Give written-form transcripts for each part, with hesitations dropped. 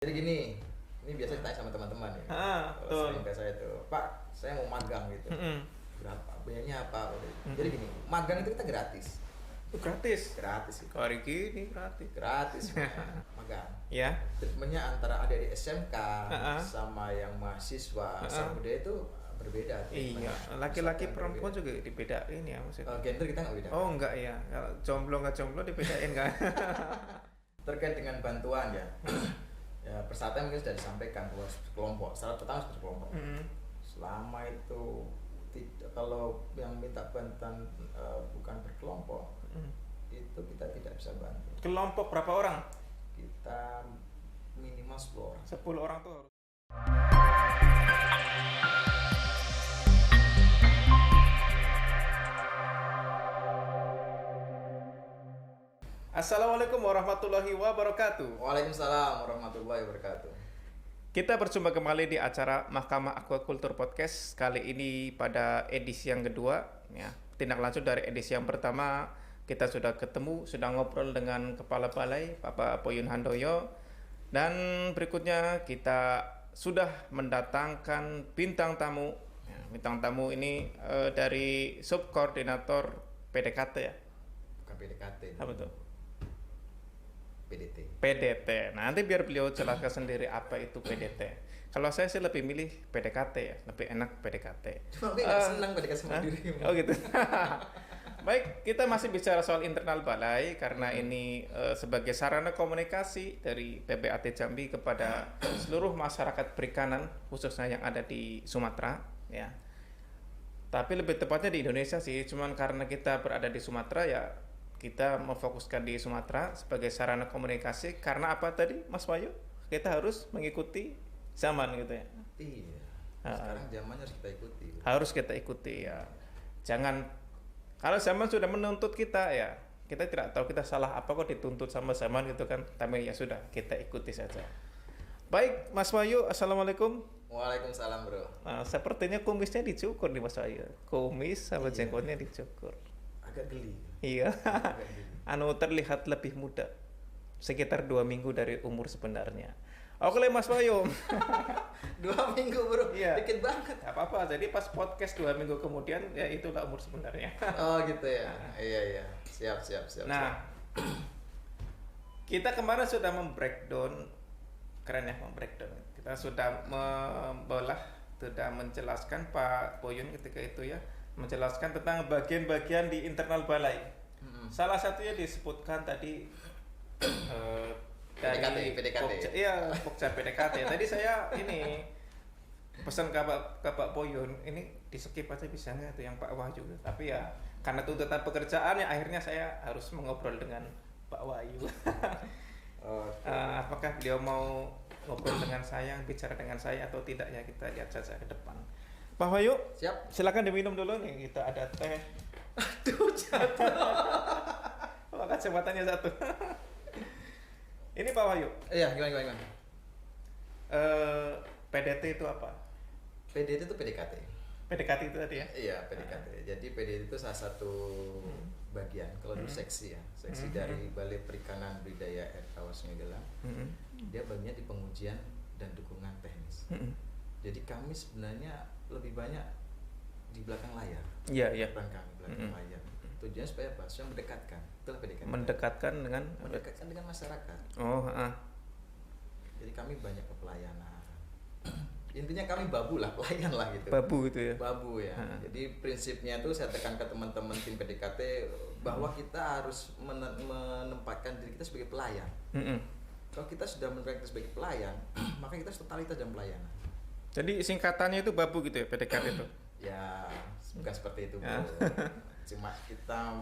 Jadi gini, ini biasa ditanya sama teman-teman ya. Kalau sering ke saya tuh, Pak, saya mau magang gitu. Berapa? Biayanya apa? Jadi gini, magang itu kita gratis. Gratis. Gratis gitu. Hari ini gratis. Gratis magang. Ya. Treatmentnya antara adik SMK sama yang mahasiswa asal budaya itu berbeda. Iya, laki-laki perempuan juga dibedain ya maksudnya. Gender kita nggak beda. Oh enggak ya, kalau jomblo nggak jomblo dibedain kan? Terkait dengan bantuan ya. Ya, persyaratan mungkin sudah disampaikan bahwa kelompok. Syarat pertama harus berkelompok. Selama itu kalau yang minta bantuan bukan berkelompok, itu kita tidak bisa bantu. Kelompok berapa orang? Kita minimal 10 orang. 10 orang tuh harus. Assalamualaikum warahmatullahi wabarakatuh. Waalaikumsalam warahmatullahi wabarakatuh. Kita berjumpa kembali di acara Mahkamah Aquaculture Podcast. Kali ini pada edisi yang kedua, ya. Tindak lanjut dari edisi yang pertama, kita sudah ketemu, sudah ngobrol dengan Kepala Balai, Bapak Poyun Handoyo. Dan berikutnya kita sudah mendatangkan bintang tamu. Ya, bintang tamu ini dari subkoordinator PDKT ya. Bukan PDKT. Apa tuh? PDT. PDT. Nah, nanti biar beliau jelaskan sendiri apa itu PDT. Kalau saya sih lebih milih PDKT ya, lebih enak PDKT. Cuma gue nggak senang PDKT sama dirimu. Oh gitu. Baik, kita masih bicara soal internal balai karena ini sebagai sarana komunikasi dari PBAT Jambi kepada seluruh masyarakat perikanan khususnya yang ada di Sumatera ya. Tapi lebih tepatnya di Indonesia sih, cuman karena kita berada di Sumatera ya kita memfokuskan di Sumatera sebagai sarana komunikasi karena apa tadi Mas Wahyu? Kita harus mengikuti zaman gitu ya. Iya. Sekarang zamannya harus kita ikuti. Harus kita ikuti ya. Jangan kalau zaman sudah menuntut kita ya, kita tidak tahu kita salah apa kok dituntut sama zaman gitu kan. Tapi ya sudah, kita ikuti saja. Baik, Mas Wahyu, Assalamualaikum. Waalaikumsalam, Bro. Nah, sepertinya kumisnya dicukur nih Mas Wahyu. Kumis sama jenggotnya dicukur. Agak geli. Iya. Terlihat lebih muda. Sekitar 2 minggu dari umur sebenarnya. Oke Mas Wahyu. 2 minggu bro, iya. Dikit banget. Gak apa-apa, jadi pas podcast 2 minggu kemudian ya itulah umur sebenarnya. Oh gitu ya. Iya. Siap. Nah, kita kemarin sudah membreakdown, keren ya membreakdown. Kita sudah membelah, sudah menjelaskan Pak Poyun ketika itu ya, menjelaskan tentang bagian-bagian di internal balai. Salah satunya disebutkan tadi dari PDKT. Iya, Pokja PDKT. Tadi saya ini pesan ke Pak Poyun, ini di skip aja bisa nggak tuh yang Pak Wahyu. Tapi ya karena tuntutan pekerjaan ya akhirnya saya harus mengobrol dengan Pak Wahyu. Apakah beliau mau ngobrol dengan saya, bicara dengan saya atau tidak ya, kita lihat saja ke depan. Pak Wahyu, siap. Silakan diminum dulu nih, kita ada teh. Aduh, jatuh. Oh, kacamatanya satu. Ini Pak Wahyu. Iya, gimana? PDT itu apa? PDT itu PDKT. PDKT itu tadi ya? Iya, PDKT. Jadi PDT itu salah satu bagian, kalau dulu seksi ya, seksi dari Balai Perikanan Budidaya Air Tawar Sungai Gelang. Dia bagiannya di pengujian dan dukungan teknis. Jadi kami sebenarnya lebih banyak di belakang layar. Iya. Peran kami belakang layar. Tujuannya supaya apa? Supaya mendekatkan. Itulah PDKT. Mendekatkan dengan masyarakat. Oh, Jadi kami banyak ke pelayanan. Intinya kami babu lah, pelayan lah gitu. Babu gitu ya. Babu ya. Jadi prinsipnya itu saya tekan ke teman-teman tim PDKT bahwa kita harus menempatkan diri kita sebagai pelayan. Kalau kita sudah menempatkan sebagai pelayan, maka kita harus totalitas dalam pelayanan. Jadi singkatannya itu babu gitu ya, PDKT itu? Ya, bukan seperti itu bro. Cuma kita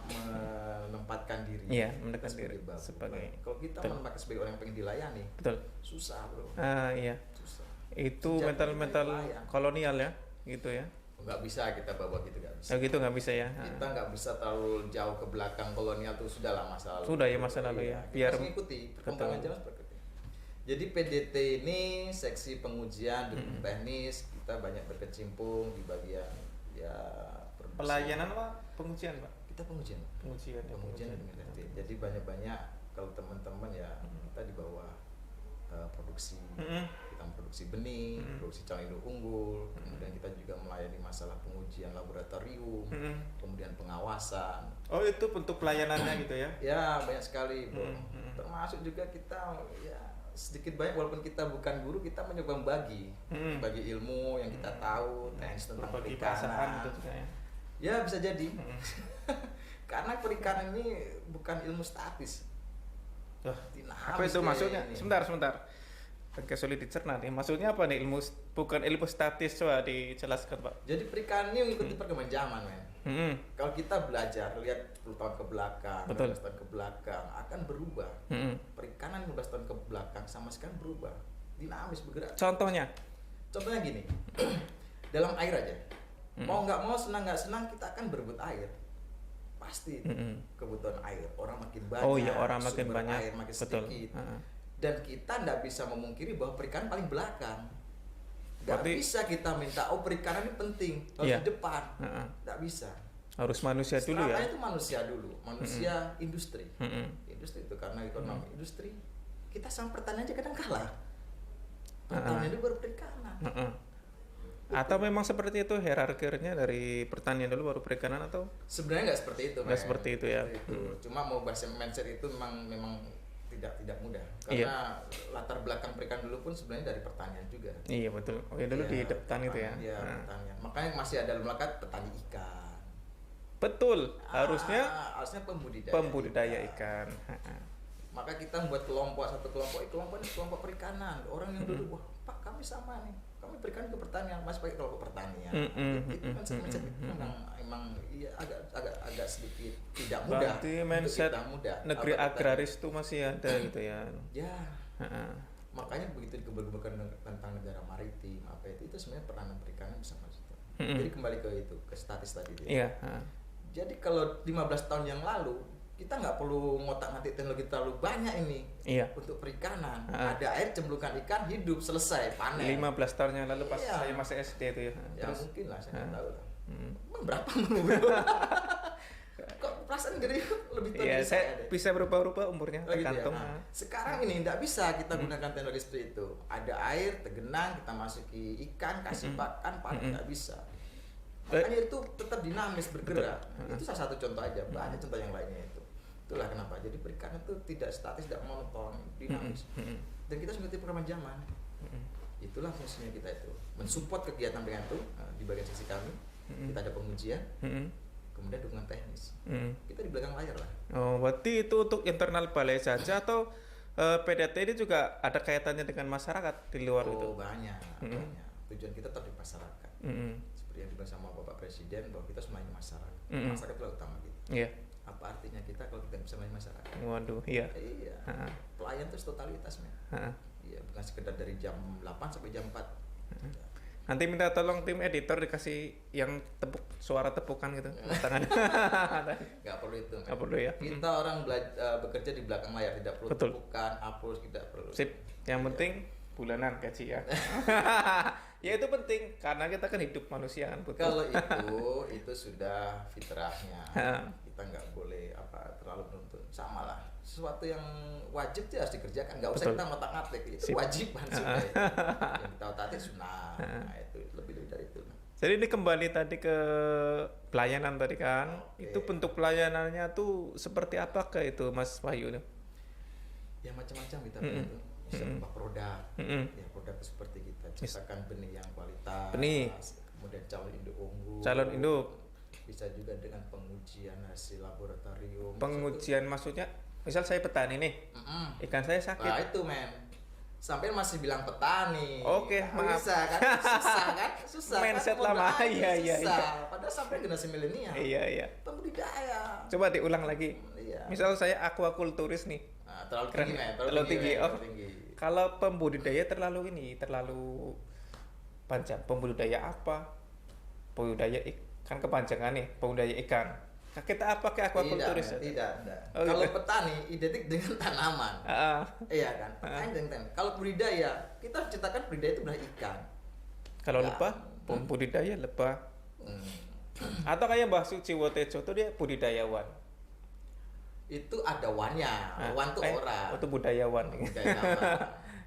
menempatkan diri. Iya, menempatkan diri sebagai. Kalau kita menempatkan sebagai orang yang pengen dilayani, betul. Susah bro. Iya. Susah. Itu mental kolonial ya, gitu ya? Nggak bisa kita bawa gitu, nggak bisa. Oh gitu nggak bisa ya? Kita nggak bisa terlalu jauh ke belakang kolonial tuh, sudahlah masa lalu. Sudah ya masa lalu ya. Biar mengikuti perkembangan zaman seperti itu. Jadi PDT ini seksi pengujian dukung teknis, kita banyak berkecimpung di bagian ya pelayanan apa? Pengujian Pak? Kita pengujian. Pengujian. Jadi banyak-banyak kalau teman-teman ya kita di bawah produksi, kita memproduksi benih, produksi calon induk unggul, kemudian kita juga melayani masalah pengujian laboratorium, kemudian pengawasan. Oh, itu bentuk pelayanannya gitu ya? Ya, banyak sekali, Bro. Termasuk juga kita ya sedikit banyak, walaupun kita bukan guru, kita mencoba bagi ilmu yang kita tahu, teknis tentang perikanan gitu juga ya. Ya, bisa jadi. Karena perikanan ini bukan ilmu statis. Apa itu maksudnya? Ini. Sebentar. Agak sulit dicerna nih. Maksudnya apa nih bukan ilmu statis, coba dijelaskan, Pak. Jadi perikanan ini mengikuti perkembangan zaman, men. Kalau kita belajar, lihat 10 tahun ke belakang, 15 tahun ke belakang, akan berubah. Perikanan 15 tahun ke belakang sama sekali berubah. Dinamis, bergerak. Contohnya gini. Dalam air aja. Mau nggak mau, senang nggak senang, kita akan berebut air. Pasti kebutuhan air, orang makin banyak, orang makin banyak, air makin sedikit. Dan kita nggak bisa memungkiri bahwa perikanan paling belakang. Nggak bisa kita minta perikanan ini penting, harus di depan. Nggak bisa. Harus manusia dulu ya. Itu manusia dulu, manusia industri. Industri itu karena ekonomi industri, kita sama pertanian aja kadang kalah. Pertanian itu baru perikanan. Atau memang seperti itu hierarkinya, dari pertanian dulu baru perikanan, atau sebenarnya nggak seperti itu? Nggak seperti itu ya. Cuma mau bahas mindset itu memang tidak mudah, karena latar belakang perikanan dulu pun sebenarnya dari pertanian juga. Iya, betul. Dulu di depan itu ya. Iya, pertanian. Makanya masih ada melekat petani ikan. Betul. Harusnya pembudidaya ikan. Maka kita membuat satu kelompok ini kelompok perikanan. Orang yang dulu, wah Pak, kami sama nih, kami perikanan ke pertanian, masih pakai kelompok pertanian. Itu mindset itu memang iya, agak sedikit tidak mudah. Berarti mindset negeri agraris itu masih ada gitu ya. Ya. Makanya begitu dikembangkan tentang negara maritim, itu sebenarnya peranan perikanan bisa masuk. Jadi kembali ke statis tadi. Iya. Jadi kalau 15 tahun yang lalu, kita nggak perlu ngotak-ngatik teknologi terlalu banyak ini untuk perikanan. Ada air, cemplungkan ikan, hidup, selesai, panen. 15 tahun yang lalu pas saya masih SD itu ya. Terus mungkin lah, saya nggak tahu lah. Berapa kok perasaan jadi lebih tua dari saya bisa berubah-ubah umurnya, tergantung. Sekarang ini nggak bisa kita gunakan teknologi seperti itu. Ada air, tergenang, kita masuki ikan, kasih pakan, panen, nggak bisa. Makanya itu tetap dinamis, bergerak. Itu salah satu contoh aja, banyak contoh yang lainnya itu. Itulah kenapa. Jadi perikanan itu tidak statis, tidak monoton, dinamis. Dan kita mengikuti perkembangan zaman. Itulah fungsinya kita itu. Mensupport kegiatan perikanan itu di bagian sisi kami. Kita ada pengujian, kemudian dukungan teknis. Kita di belakang layar lah. Oh, berarti itu untuk internal balai saja, atau PDT ini juga ada kaitannya dengan masyarakat di luar itu? Banyak. Tujuan kita tetap di masyarakat. Seperti yang dibilang sama Bapak Presiden, bahwa kita semuanya masyarakat. Masyarakat itulah utama kita. Iya. Apa artinya kita kalau kita bisa melayani masyarakat? Waduh, iya. Iya. Pelayan itu totalitas, men. Iya, bukan sekedar dari jam 8 sampai jam 4. Nanti minta tolong tim editor dikasih yang suara tepukan gitu. Tangan. Nggak perlu itu. Nggak perlu ya. Kita orang bekerja di belakang layar, tidak perlu tepukan, upload, tidak perlu. Sip. Yang penting bulanan gaji ya. Ya itu penting karena kita kan hidup manusia kan. Kalau itu sudah fitrahnya. Kita nggak boleh terlalu menuntut. Sama lah. Sesuatu yang wajib itu harus dikerjakan. Nggak usah kita ngotak-ngatik. Itu wajiban sudah. Yang kita otak-atik sunnah. Nah, itu lebih dari itu. Jadi ini kembali tadi ke pelayanan tadi kan. Itu bentuk pelayanannya tuh seperti apakah itu, Mas Wahyu? Ya macam-macam kita itu. Bisa berupa produk, ya produk seperti kita ciptakan benih yang kualitas, kemudian calon induk unggul, bisa juga dengan pengujian hasil laboratorium. Pengujian maksudnya, misal saya petani nih, ikan saya sakit. Nah itu sampai masih bilang petani. Oke, maaf. Bisa kan, susah mindset kan, lama, iya. Padahal sampai generasi milenial. Iya. Pembudidaya. Coba diulang lagi. Iya. Misal saya aquakulturis nih. Terlalu tinggi. Kalau pembudidaya terlalu panjang. Pembudidaya apa? Pembudidaya kan kepanjangan nih. Pembudidaya ikan. Kita apa ke aquakulturis? Tidak. Kalau petani identik dengan tanaman. Iya kan. Kalau budidaya, kita ceritakan budidaya itu benar ikan. Kalau lebah, pembudidaya lebah. Atau kayak Mbah Suciwotejo itu dia budidayawan. Itu ada wannya, wan tuh orang. Itu budayawan.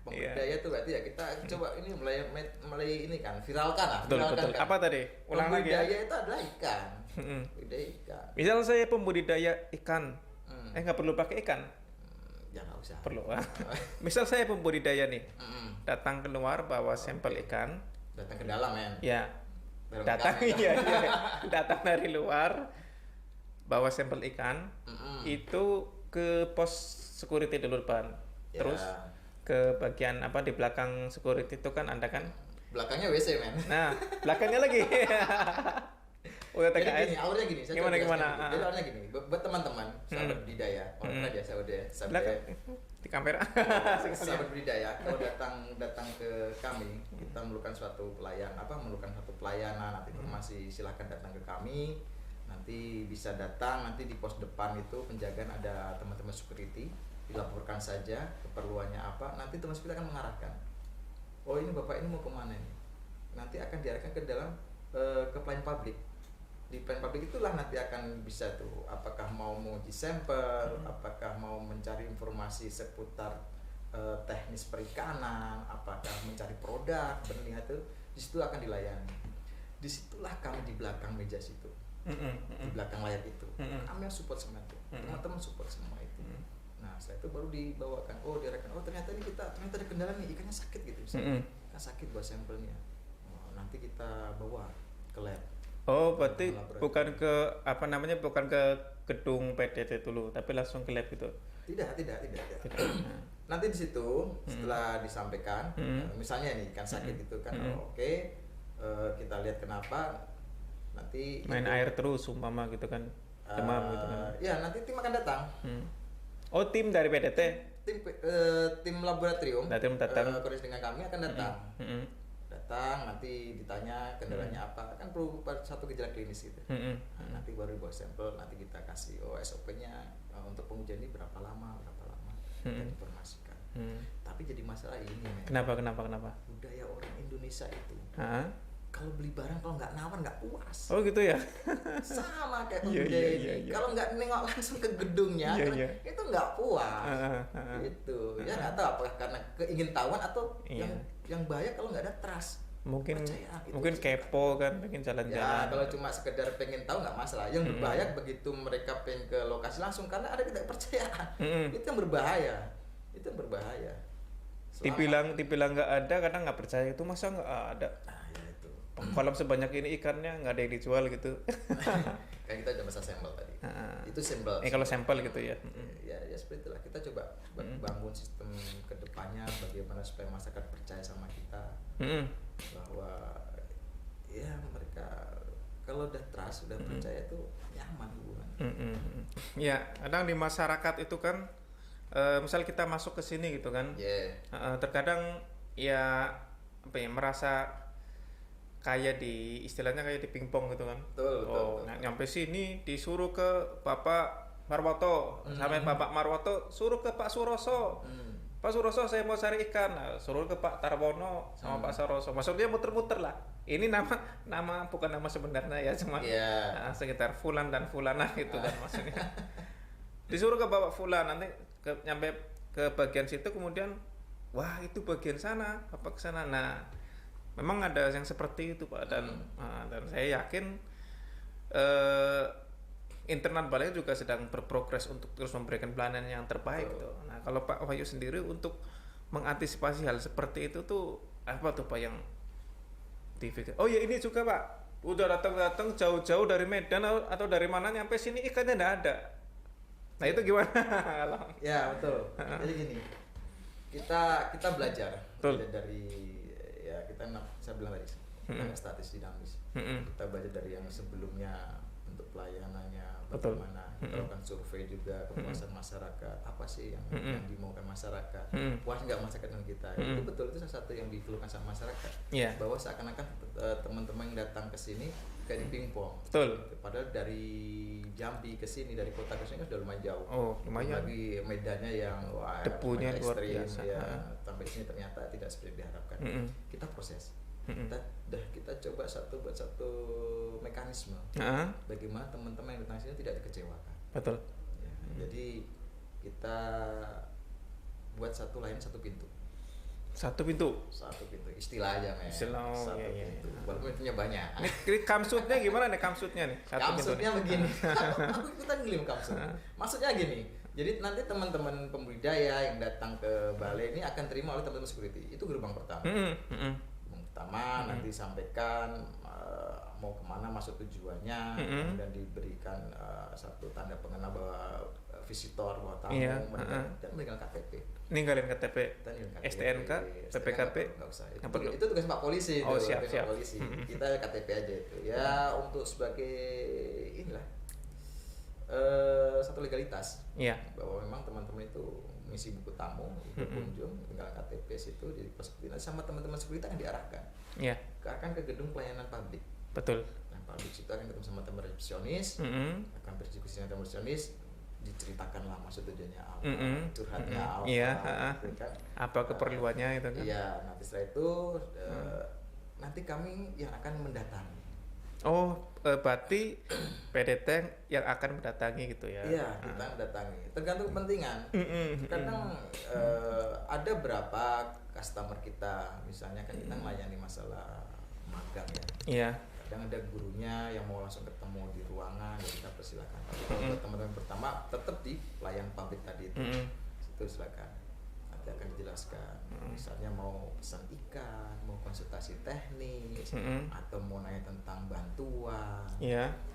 Pembudidaya itu berarti ya kita coba ini mulai ini kan viralkan lah. Betul, Viralkan betul. kan. Apa tadi? Ulang lagi ya. Pembudidaya itu adalah ikan. Budidaya ikan. Misal saya pembudidaya ikan, nggak perlu pakai ikan. Ya nggak usah. Perlu. Misal saya pembudidaya nih, datang keluar bawa sampel ikan. Datang ke dalam men. Ya. Dalam Datang ikan, iya, datang dari luar, bawa sampel ikan, itu ke pos security dulu depan. Ya. Terus ke bagian apa di belakang security itu kan Anda kan? Belakangnya WC men. Nah, belakangnya lagi. Udah Jadi TKS. gini, alurnya gini. Saya Gimana coba gimana? jelaskan dulu. Jadi alurnya gini. Buat teman-teman, sahabat budidaya, orang aja sahabat Belakang di kamera. sahabat budidaya, kalau datang ke kami, kita memerlukan suatu pelayanan atau informasi, silahkan datang ke kami. Nanti bisa datang, nanti di pos depan itu penjagaan ada teman-teman security, dilaporkan saja keperluannya apa, nanti teman security akan mengarahkan. Oh ini bapak ini mau kemana ini? Nanti akan diarahkan ke dalam ke pelayanan publik. Di pelayanan publik itulah nanti akan bisa tuh, apakah mau menguji sampel, apakah mau mencari informasi seputar teknis perikanan, apakah mencari produk, benih itu, di situ akan dilayani. Disitulah kami di belakang meja situ, di belakang layar itu, kami yang support semua itu, teman-teman support semua itu. Nah setelah itu baru dibawakan, diarahkan, ternyata ini ternyata ada kendala nih, ikannya sakit gitu, kan sakit buat sampelnya. Nanti kita bawa ke lab. Oh, berarti bukan bukan ke gedung PDT dulu, tapi langsung ke lab gitu. Tidak. Nanti di situ setelah disampaikan, misalnya nih ikan sakit itu kan, kita lihat kenapa, nanti main air terus umpama gitu kan, demam gitu kan. Ya nanti tim akan datang. Oh, tim dari PDT? Tim laboratorium. Tim datang. Koordinasi dengan kami akan datang. Datang, nanti ditanya kendalanya apa, kan perlu satu gejala klinis gitu. Nanti baru dibawa sampel, nanti kita kasih SOP-nya untuk pengujian ini berapa lama, kita informasikan. Tapi jadi masalah ini, men. Kenapa? Budaya orang Indonesia itu, kalau beli barang kalau nggak nawar nggak puas. Oh gitu ya. Sama kayak budaya ini. Kalau nggak nengok langsung ke gedungnya, itu nggak puas. Gitu. Ya nggak tahu apakah karena keingintahuan atau yang bahaya kalau nggak ada trust. Mungkin Percaya, mungkin kepo kan, pengen jalan-jalan. Ya kalau cuma sekedar pengen tahu nggak masalah. Yang berbahaya begitu mereka pengen ke lokasi langsung karena ada ketidakpercayaan. Itu yang berbahaya. Dibilang nggak ada, kadang nggak percaya, itu masa nggak ada. Nah, ya itu. Kolam sebanyak ini ikannya nggak ada yang dijual gitu. Kayak kita udah masalah sampel tadi. Itu sampel. Kalau sampel gitu ya. Ya seperti itulah, kita coba bangun sistem kedepannya bagaimana supaya masyarakat percaya sama kita, bahwa ya mereka kalau udah trust, udah percaya itu nyaman hubungan. Ya, kadang di masyarakat itu kan, misal kita masuk ke sini gitu kan, terkadang ya merasa kayak istilahnya kayak di pingpong gitu kan. Betul. Nah, nyampe sini disuruh ke Bapak Marwoto, sampai Bapak Marwoto suruh ke Pak Suroso. Pak Suroso saya mau cari ikan, suruh ke Pak Tarwono sama Pak Suroso. Maksudnya muter-muter lah. Ini nama bukan nama sebenarnya ya, cuma sekitar Fulan dan Fulana gitu kan maksudnya. Disuruh ke Bapak Fulan, nanti nyampe ke bagian situ, kemudian wah itu bagian sana, Bapak ke sana. Nah, memang ada yang seperti itu Pak, dan saya yakin internal balai juga sedang berprogres untuk terus memberikan pelayanan yang terbaik gitu. Nah, kalau Pak Wahyu sendiri untuk mengantisipasi hal seperti itu tuh apa tuh Pak yang dipikir? Oh ya ini juga Pak, udah datang jauh-jauh dari Medan atau dari mana nyampe sini ikannya enggak ada. Nah, itu gimana? Ya, betul. Jadi gini. Kita belajar dari saya bilang tadi, kita statis dinamis. Kita belajar dari yang sebelumnya untuk pelayanannya bagaimana, kita lakukan survei juga kepuasan masyarakat, apa sih yang dimaukan masyarakat, puas nggak masyarakat dengan kita. Itu betul, itu salah satu yang dikeluhkan sama masyarakat, bahwa seakan-akan teman-teman yang datang ke sini kayak di pingpong. Betul. Padahal dari Jambi ke sini, dari kota ke sini sudah lumayan jauh. Lumayan. Lagi medannya yang debunya luar biasa. Sampai sini ternyata tidak seperti diharapkan. Kita proses. Kita coba buat satu mekanisme bagaimana teman-teman yang datang sini tidak dikecewakan. Betul. Jadi kita buat satu layanan satu pintu. Satu pintu. Satu pintu, istilah aja men. Istilah, Satu iya. pintu. Walaupun pintunya banyak. Ini kamsutnya gimana nih kamsutnya nih? Satu pintu Kamsutnya nih. begini. Aku ikutan ngelim kamsut. Maksudnya gini. Jadi nanti teman-teman pembudidaya yang datang ke balai ini akan terima oleh teman-teman security. Itu gerbang pertama. Gerbang pertama nanti sampaikan mau kemana, masuk tujuannya, kemudian diberikan satu tanda pengenal bahwa visitor, bahwa tamu, dan meninggal KTP. Ninggalin KTP, KTP, STNK, PPKP, nggak usah. apa Itu tugas Pak Polisi. Oh, itu, siap. Pak Polisi. Kita KTP aja itu. Ya untuk sebagai inilah satu legalitas. Iya. Bahwa memang teman-teman itu mengisi buku tamu, berkunjung, tinggal KTP situ, jadi pos sama teman-teman security akan diarahkan. Iya. Akan ke gedung pelayanan publik. Betul. Nah, publik itu akan ketemu sama teman resepsionis, akan berdiskusi dengan teman resepsionis, diceritakanlah maksud tujuannya apa, curhatnya apa, gitu kan. Apa keperluannya itu kan? Iya, nanti setelah itu nanti kami yang akan mendatangi. Oh, berarti PDT yang akan mendatangi gitu ya? Iya, kita mendatangi. Tergantung kepentingan. Kadang ada berapa customer kita, misalnya kan kita melayani masalah magang ya. Iya. Kadang ada gurunya yang mau langsung ketemu di ruangan, ya kita persilakan. Tapi kalau buat teman-teman pertama tetap di pelayan publik tadi itu, itu silakan. Nanti akan dijelaskan. Misalnya mau pesan ikan, mau konsultasi teknis, atau mau nanya tentang bantuan,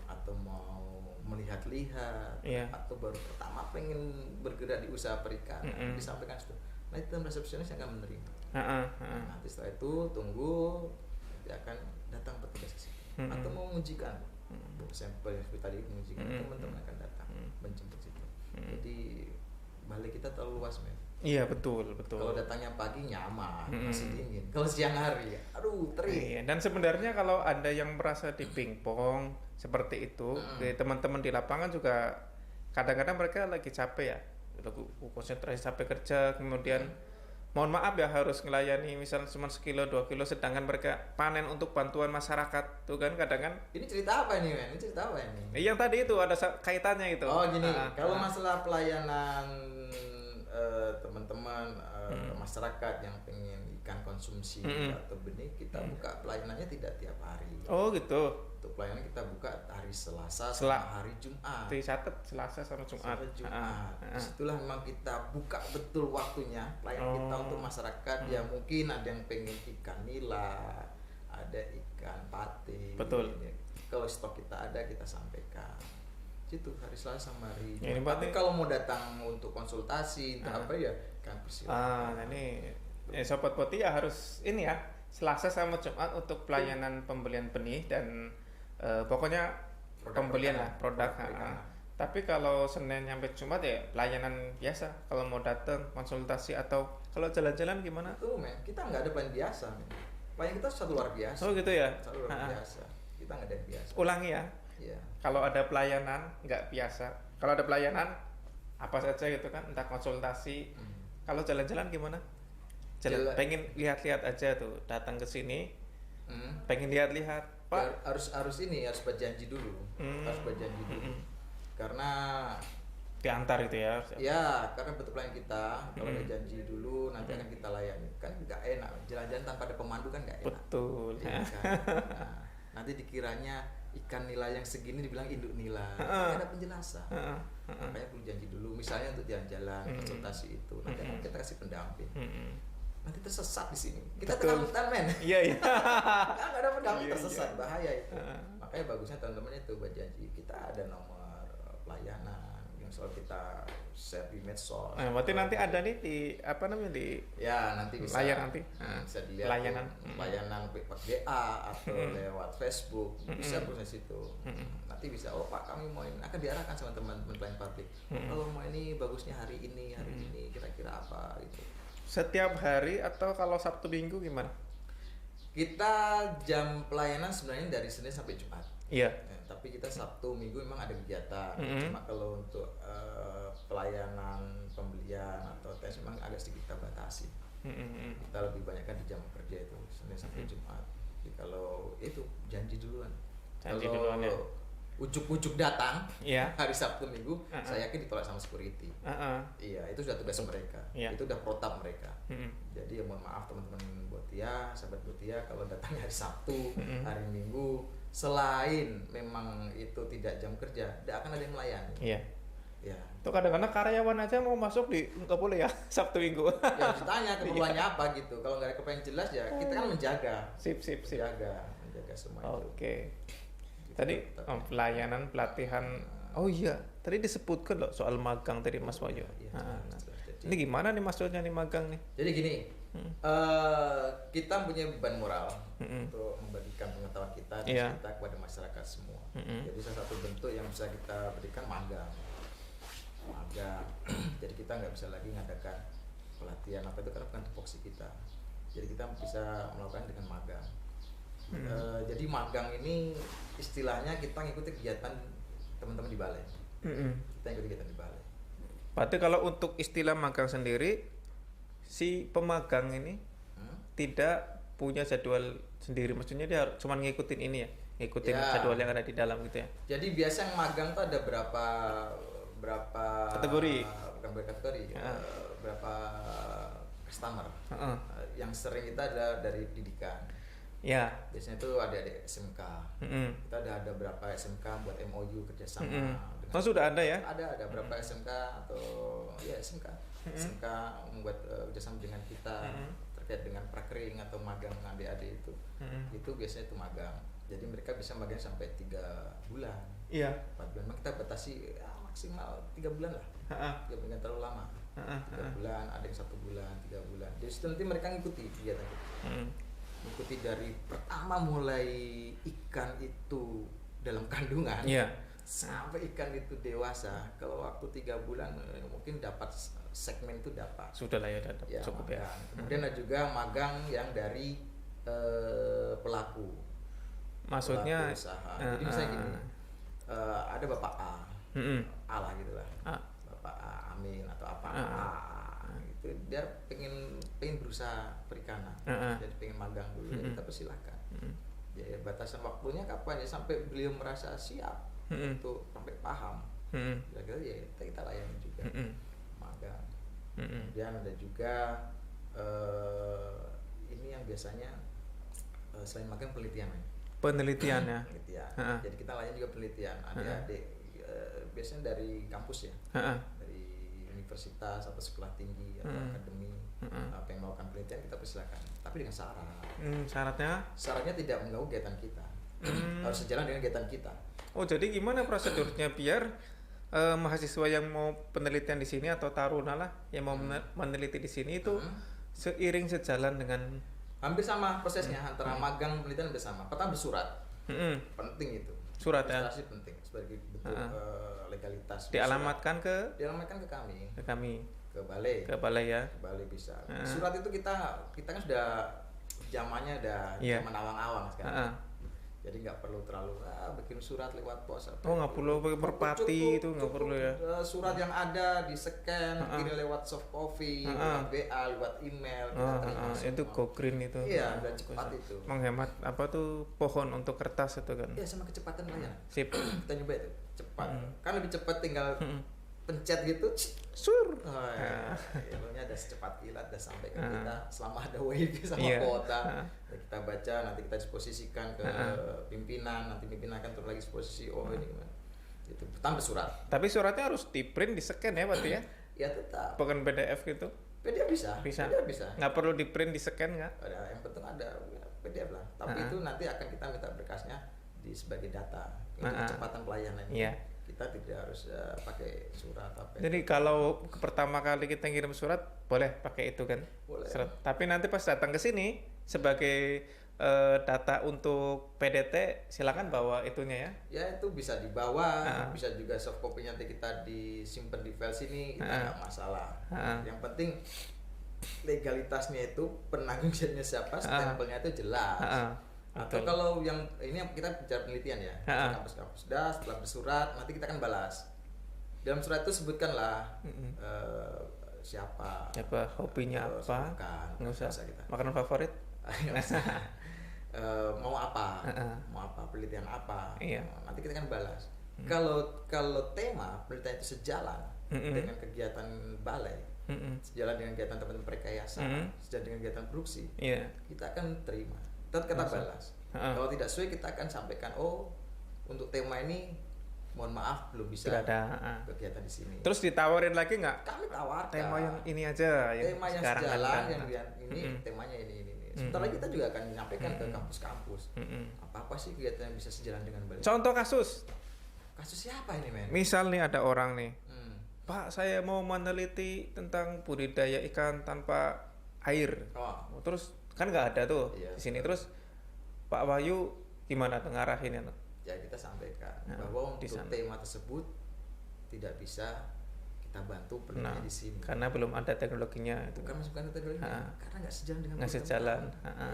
atau mau melihat-lihat, atau baru pertama pengen bergerak di usaha perikanan, disampaikan itu. Nah itu resepsionis yang akan menerima. Nanti setelah itu tunggu, nanti akan datang petugas ke sini. Atau mau mengujikan, sampel seperti tadi mengujikan, teman-teman akan datang menjemput situ. Jadi balik kita terlalu luas men. Iya betul. Kalau datangnya pagi nyaman, masih dingin. Kalau siang hari, aduh terik. Iya. Dan sebenarnya kalau ada yang merasa di pingpong seperti itu, teman-teman di lapangan juga kadang-kadang mereka lagi capek ya, lagi konsentrasi capek kerja, kemudian mohon maaf ya harus ngelayani misalnya cuma 1 kilo 2 kilo, sedangkan mereka panen untuk bantuan masyarakat, tuh kan kadang kan. Ini cerita apa ini men? Ini cerita apa ini? Yang tadi itu ada kaitannya itu. Oh gini, kalau masalah pelayanan teman-teman masyarakat yang pengen ikan konsumsi atau benih, kita buka pelayanannya tidak tiap hari. Oh gitu. Untuk pelayanan kita buka hari Selasa sama hari Jumat. Dicatat Selasa sama Jumat. Disitulah memang kita buka betul waktunya pelayanan kita untuk masyarakat yang mungkin ada yang pengen ikan nila, ada ikan pate. Betul. Kalau stok kita ada kita sampaikan. Itu hari Selasa sama hari ya, tapi kalau mau datang untuk konsultasi apa ya kan persilakan. Ini sobat poti ya harus ini ya Selasa sama Jumat untuk pelayanan pembelian benih dan pokoknya pembelian lah produk. Tapi kalau Senin sampai Jumat ya pelayanan biasa. Kalau mau datang konsultasi atau kalau jalan-jalan gimana? Itu men, kita nggak ada pelayan biasa men. Pelayan kita satu luar biasa. Oh gitu ya. Satu luar biasa. Kita nggak ada yang biasa. Ulangi ya. Iya. Kalau ada pelayanan nggak biasa, kalau ada pelayanan apa saja gitu kan, entah konsultasi. Kalau jalan-jalan gimana? Pengen lihat-lihat aja tuh, datang ke sini, pengen lihat-lihat, Pak. Harus berjanji dulu, harus berjanji dulu. Karena diantar gitu ya. Ya, karena betul pelayan kita, kalau ada janji dulu nanti akan kita layani. Kan nggak enak, jalan-jalan tanpa ada pemandu kan nggak enak. Betul. Ya, kan? Nah, nanti dikiranya ikan nila yang segini dibilang induk nila, ada penjelasan. Makanya perlu janji dulu, misalnya untuk jalan-jalan, konsultasi itu, nanti akan kita kasih pendamping. Nanti tersesat di sini, kita tengah-tengah men. Iya. Nggak ada pendamping, tersesat, bahaya itu. Makanya bagusnya teman-teman itu berjanji, kita ada nomor pelayanan yang selalu kita share di medsos. Nah, berarti nanti ada nih di apa namanya di nanti bisa layar nanti. Bisa dilihat layanan lewat WA atau lewat Facebook, bisa proses itu. Nanti bisa Pak kami mau ini, akan diarahkan sama teman-teman pelayan publik. Kalau mau ini bagusnya hari ini kira-kira apa gitu. Setiap hari atau kalau Sabtu Minggu gimana? Kita jam pelayanan sebenarnya dari Senin sampai Jumat. Iya. Tapi kita Sabtu Minggu memang ada kegiatan. Cuma kalau untuk pelayanan pembelian atau tes memang agak sedikit kita batasi. Kita lebih banyak kan di jam kerja itu Senin sampai Jumat. Jadi kalau itu janji duluan. Kalau ujuk-ujuk datang Iya. hari Sabtu Minggu, saya yakin ditolak sama security. Iya, itu sudah tugas mereka. Iya. Itu udah protap mereka. Jadi mohon maaf teman-teman Botia, sahabat Botia, kalau datangnya hari Sabtu, hari Minggu, selain memang itu tidak jam kerja, tidak akan ada yang melayani. Iya. Ya. Itu kadang-kadang karyawan aja mau masuk nggak boleh ya Sabtu Minggu. Ya harus ditanya keperluannya apa gitu. Kalau nggak ada keperluan jelas ya kita kan menjaga. Sip. Menjaga semua itu. Oke. Tadi pelayanan, pelatihan. Oh iya, tadi disebutkan loh soal magang tadi Mas Wahyu. Iya, jelas. Ini gimana nih maksudnya nih magang nih? Jadi gini, kita punya beban moral untuk membagikan pengetahuan kita dan kita kepada masyarakat semua. Jadi salah satu bentuk yang bisa kita berikan magang. Jadi kita nggak bisa lagi ngadakan pelatihan apa itu karena bukan tupoksi kita. Jadi kita bisa melakukan dengan magang. Jadi magang ini istilahnya kita ngikuti kegiatan teman-teman di balai. Kita ngikuti kegiatan di balai. Berarti kalau untuk istilah magang sendiri, si pemagang ini tidak punya jadwal sendiri, maksudnya dia cuma ngikutin ini ya, ngikutin jadwal yang ada di dalam gitu ya. Jadi biasa yang magang tuh ada berapa kategori, bukan berkategori, berapa customer. Yang sering kita ada dari pendidikan. Ya. Biasanya itu ada SMK. Kita ada berapa SMK buat MOU kerjasama. Sudah ada ya? Ada berapa SMK atau ya SMK. SMK membuat kerjasama dengan kita terkait dengan prakering atau magang adik-adik itu. Itu biasanya itu magang. Jadi mereka bisa magang sampai 3 bulan. Iya. 4 bulan. Memang kita batasi maksimal 3 bulan lah. 3 bulan terlalu lama. 3 bulan, ada yang 1 bulan, 3 bulan. Jadi nanti mereka ngikuti kegiatan kita. Ikuti dari pertama mulai ikan itu dalam kandungan sampai ikan itu dewasa. Kalau waktu 3 bulan mungkin dapat segmen itu dapat. Sudah lah ya, cukup magang. Kemudian ada juga magang yang dari pelaku. Maksudnya pelaku usaha. Jadi misalnya gini, ada Bapak A lah gitulah. Bapak A, Amin atau apa itu dia pengen berusaha perikanan, jadi pengen magang dulu, jadi kita persilahkan. Ya batasan waktunya kapan ya sampai beliau merasa siap untuk sampai paham, kira-kira ya kita layani juga magang. Kemudian ada juga ini yang biasanya selain magang penelitian ya. Penelitian. Jadi kita layani juga penelitian adik-adik biasanya dari kampus ya, dari universitas atau sekolah tinggi atau akademi, apa yang melakukan penelitian kita persilakan, tapi dengan syarat. Syaratnya tidak mengganggu kegiatan kita, harus sejalan dengan kegiatan kita. Oh jadi gimana prosedurnya biar mahasiswa yang mau penelitian di sini atau taruna lah yang mau meneliti di sini itu seiring sejalan dengan hampir sama prosesnya antara magang penelitian hampir sama. Pertama bersurat, penting itu. Surat ya. Penting sebagai bentuk legalitas. Dialamatkan ke kami. Ke balai ya. Ke balai bisa. Surat itu kita kan sudah zamannya zaman awang-awang sekarang. Jadi nggak perlu terlalu bikin surat lewat pos. Nggak perlu pakai merpati, itu nggak perlu ya. Surat yang ada di scan, kirim lewat soft copy, lewat WA, lewat email. Itu go green itu. Iya, udah cepat itu. Menghemat pohon untuk kertas itu kan. Iya, sama kecepatan layanan. Sip. Kita nyoba itu cepat. Kan lebih cepat tinggal pencet gitu. Ilmunya ada secepat kilat, udah sampai ke kita selama ada wifi sama kuota. Kita baca, nanti kita disposisikan ke pimpinan, nanti pimpinan akan turun lagi disposisi. Ini gimana? Itu tanpa surat. Tapi suratnya harus di print, di scan ya berarti ya? Ya tetap. Bukan PDF gitu? PDF bisa. PDF bisa. Nggak perlu di print, di scan nggak? Ada, yang penting ada PDF lah. Tapi itu nanti akan kita minta berkasnya sebagai data untuk kecepatan pelayanan. Iya. Kita tidak harus pakai surat apa. Jadi kalau pertama kali kita ngirim surat boleh pakai itu kan? Boleh. Surat. Tapi nanti pas datang ke sini sebagai data untuk PDT silakan bawa itunya ya. Ya itu bisa dibawa, bisa juga soft copy-nya nanti kita disimpan di file sini, kita nggak masalah. Yang penting legalitasnya itu penanggung-jawabnya siapa, stempelnya itu jelas. Atau kalau yang ini kita bicara penelitian ya, kampus-kampus setelah bersurat nanti kita akan balas. Dalam surat itu sebutkanlah siapa, hobinya apa, nggak usah. Makanan favorit. mau apa, penelitian apa, Iya. nanti kita kan balas. Kalau tema penelitian itu sejalan dengan kegiatan balai, sejalan dengan kegiatan teman-teman prekayasa, sejalan dengan kegiatan produksi, Iya. kita akan terima, tetap kita balas. Kalau tidak sesuai kita akan sampaikan, untuk tema ini mohon maaf belum bisa Tidak ada. kegiatan di sini. Terus ditawarin lagi nggak? Kami tawarkan Tema yang ini aja, tema yang sekarang sejalan, ada. yang ini temanya ini. Sebentar lagi kita juga akan menyampaikan ke kampus-kampus apa sih kegiatan yang bisa sejalan dengan baik. Contoh kasus Siapa ini, men? misal nih ada orang nih, Pak, saya mau meneliti tentang budidaya ikan tanpa air. Terus kan nggak ada tuh di sini. Terus Pak Wahyu gimana tuh ngarahinnya tuh? Ya kita sampaikan bahwa untuk tema tersebut tidak bisa kita bantu penelitian di sini. Karena belum ada teknologinya itu. Bukan masukkan teknologinya, karena nggak sejalan dengan nggak sejalan.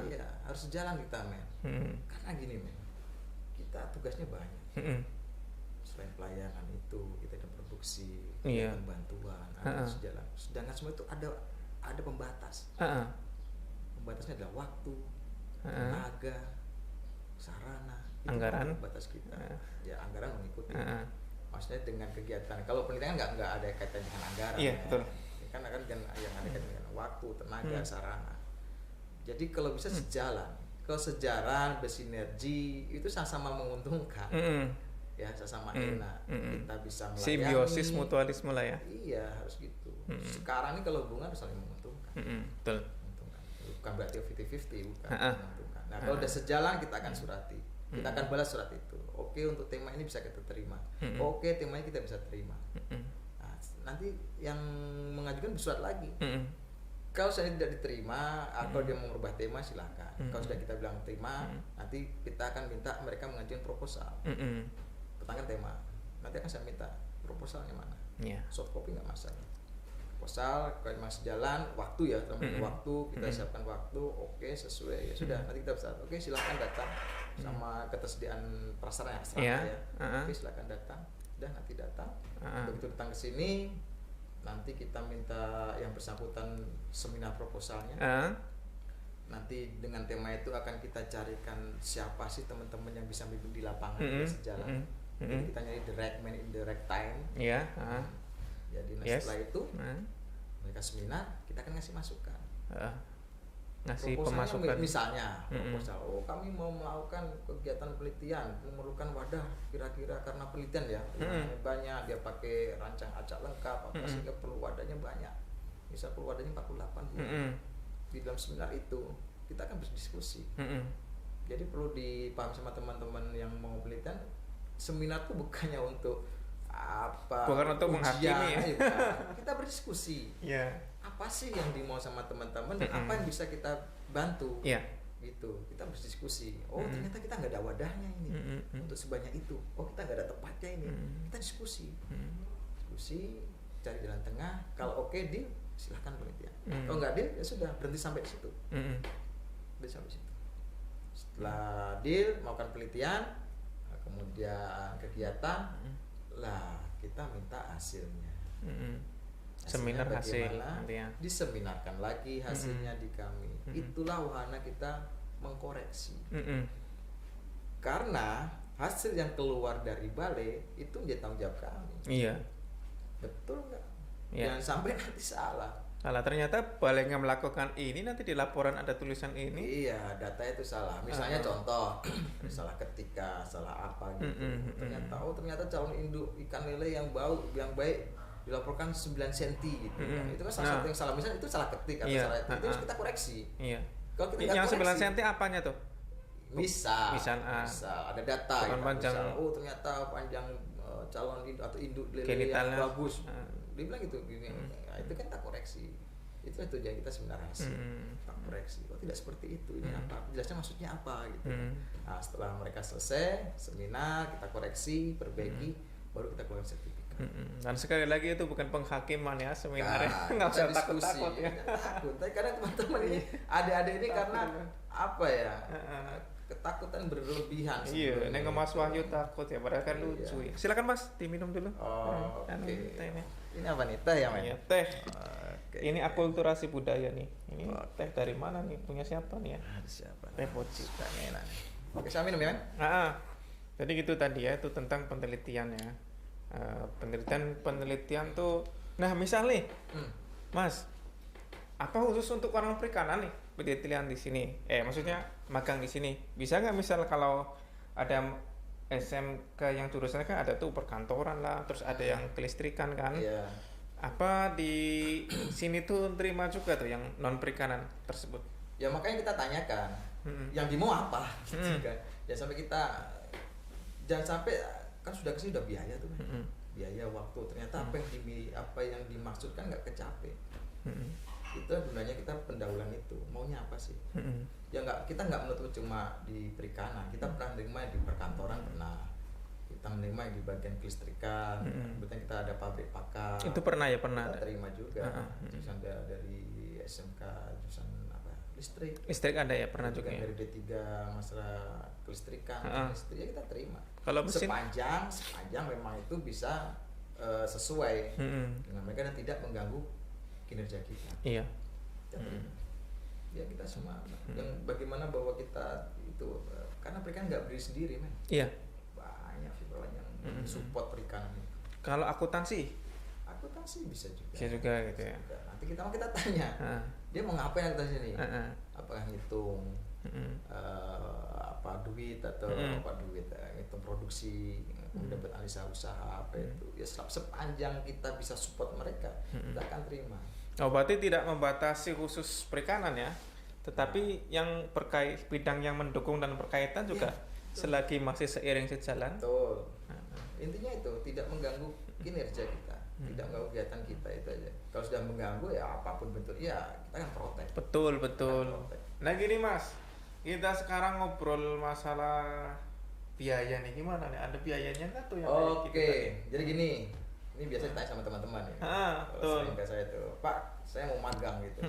Iya, harus sejalan kita, men. Karena gini, men, kita tugasnya banyak. Selain pelayanan itu, kita ada produksi, ada bantuan, ada sejalan. Sedangkan semua itu ada pembatas. Pembatasnya adalah waktu, tenaga, sarana, anggaran, batas kita. Ya anggaran mengikuti. Maksudnya dengan kegiatan. Kalau penelitian nggak ada kaitan dengan anggaran. Iya, betul. Kan yang ada kaitan dengan waktu, tenaga, sarana. Jadi kalau bisa sejalan, kalau sejalan bersinergi itu sama-sama menguntungkan. Ya sama-sama enak. Kita bisa melayani. Simbiosis mutualisme lah ya. Iya harus gitu. Sekarang ini kalau hubungan harus saling menguntungkan. Betul. Bukan berarti 50-50, bukan menguntungkan. Nah kalau udah sejalan kita akan surati, kita akan balas surat itu. Oke, untuk tema ini bisa kita terima. Oke, temanya kita bisa terima. Nah, nanti yang mengajukan bersurat lagi. Kalau saya tidak diterima atau dia mau merubah tema silahkan. Kalau sudah kita bilang terima, nanti kita akan minta mereka mengajukan proposal tentang tema. Nanti akan saya minta proposalnya mana. Soft copy nggak masalah. Proposal kalau masih jalan waktu ya, waktu kita siapkan waktu, oke sesuai ya sudah nanti kita bisa oke silahkan datang sama ketersediaan prasarana ya. Oke silahkan datang, dan nanti datang. Begitu datang ke sini nanti kita minta yang bersangkutan seminar proposalnya. Nanti dengan tema itu akan kita carikan siapa sih teman-teman yang bisa bimbing di lapangan sejalan. Jadi kita nyari the right man in the right time. Jadi setelah itu mereka seminar, kita akan ngasih masukan. Ngasih Proposalnya pemasukan. Misalnya proposal, kami mau melakukan kegiatan penelitian, memerlukan wadah kira-kira karena penelitian ya banyak, dia pakai rancang acak lengkap, sehingga perlu wadahnya banyak. Misal perlu wadahnya 48 buah. Di dalam seminar itu kita akan berdiskusi. Jadi perlu dipahami sama teman-teman yang mau penelitian, seminar itu bukannya untuk bukan untuk menghakimi ya. Kita berdiskusi. Apa sih yang dimau sama teman-teman dan apa yang bisa kita bantu. Gitu. Kita berdiskusi. Ternyata kita nggak ada wadahnya ini untuk sebanyak itu. Kita nggak ada tempatnya ini. Kita diskusi. Diskusi, cari jalan tengah. Kalau oke deal, silahkan penelitian. Kalau nggak deal, ya sudah berhenti sampai di situ. Berhenti sampai di situ. Setelah deal, melakukan penelitian, kemudian kegiatan, lah kita minta hasilnya. Seminar hasil nantinya diseminarkan lagi hasilnya di kami. Itulah wahana kita mengkoreksi. Karena hasil yang keluar dari balai itu menjadi tanggung jawab kami. Betul nggak? Jangan sampai nanti salah. Ternyata balainya melakukan ini, nanti di laporan ada tulisan ini. Iya, data itu salah. Misalnya contoh, salah ketika, salah apa gitu. Ternyata calon induk ikan lele yang baik dilaporkan 9 cm gitu. Itu kan salah satu yang salah. Misalnya itu salah ketik atau salah itu harus kita koreksi. Kalau kita yang koreksi, 9 cm apanya tuh? Bisa ada data. Panjang. Ternyata panjang calon induk atau induk lele Genitalnya yang bagus. Dia bilang gitu gini. Itu kan kita koreksi. Itu tujuan kita seminar hasil. Kita koreksi. Tidak seperti itu. Ini apa? Jelasnya maksudnya apa gitu. Nah, setelah mereka selesai seminar, kita koreksi, perbaiki, baru kita keluarkan sertifikat. Dan sekali lagi itu bukan penghakiman ya seminarnya. Nggak usah takut-takut ya. Takut. Tapi karena teman-teman ini, adik-adik ini karena apa ya? Ketakutan berlebihan. Iya, neng Mas Wahyu takut ya, padahal kan lucu ya. Silakan Mas, diminum dulu. Oke. Ini apa nih, teh ya, men? Teh. Ini akulturasi budaya nih. Ini teh dari mana nih? Punya siapa nih ya? Siapa? Teh poci. Enak. Oke, saya minum ya. Jadi gitu tadi ya, itu tentang penelitian ya. Penelitian tuh. Nah, misal nih, Mas, apa khusus untuk orang perikanan nih penelitian di sini? Maksudnya magang di sini. Bisa nggak misal kalau ada SMK yang jurusannya kan ada tuh perkantoran lah, terus ada yang kelistrikan kan? Iya. Apa di sini tuh terima juga tuh yang non perikanan tersebut? Ya makanya kita tanyakan, yang di mau apa? Gitu kan. Jangan sampai jangan sampai kan sudah kesini udah biaya tuh, biaya waktu ternyata apa yang dimaksudkan nggak kecapai. Itu gunanya kita pendahuluan itu, maunya apa sih? Ya kita nggak menutup cuma di perikanan, kita pernah menerima di perkantoran, pernah kita menerima yang di bagian kelistrikan, kemudian kita ada pabrik pakan. Itu pernah kita terima juga jurusan dari SMK jurusan apa, listrik ada ya, pernah juga ya. Dari D3 masalah kelistrikan, listrik ya kita terima. Kalau mesin sepanjang memang itu bisa sesuai dengan mereka dan tidak mengganggu kinerja kita. Iya. Ya kita semua yang bagaimana bahwa kita itu karena perikanan nggak berdiri sendiri, men. Iya. Banyak fitur yang support perikanan itu. Kalau akuntansi bisa juga. Bisa juga gitu ya. Nanti kita tanya, dia mau ngapain akuntansi ini? Apakah ngitung apa duit atau ngitung produksi, dapat analisa usaha apa itu? Ya sepanjang kita bisa support mereka, kita akan terima. Berarti tidak membatasi khusus perikanan ya, tetapi yang bidang yang mendukung dan berkaitan juga selagi masih seiring sejalan. Betul. Intinya itu tidak mengganggu kinerja kita, tidak mengganggu kegiatan kita, itu aja. Kalau sudah mengganggu ya apapun bentuk ya kita akan protek. Betul. Nah gini Mas, kita sekarang ngobrol masalah biaya nih, gimana nih? Ada biayanya nggak tuh yang Oke, jadi gini. Ini biasa ditanya sama teman-teman ya. Kalau sering ke saya tuh, Pak, saya mau magang gitu.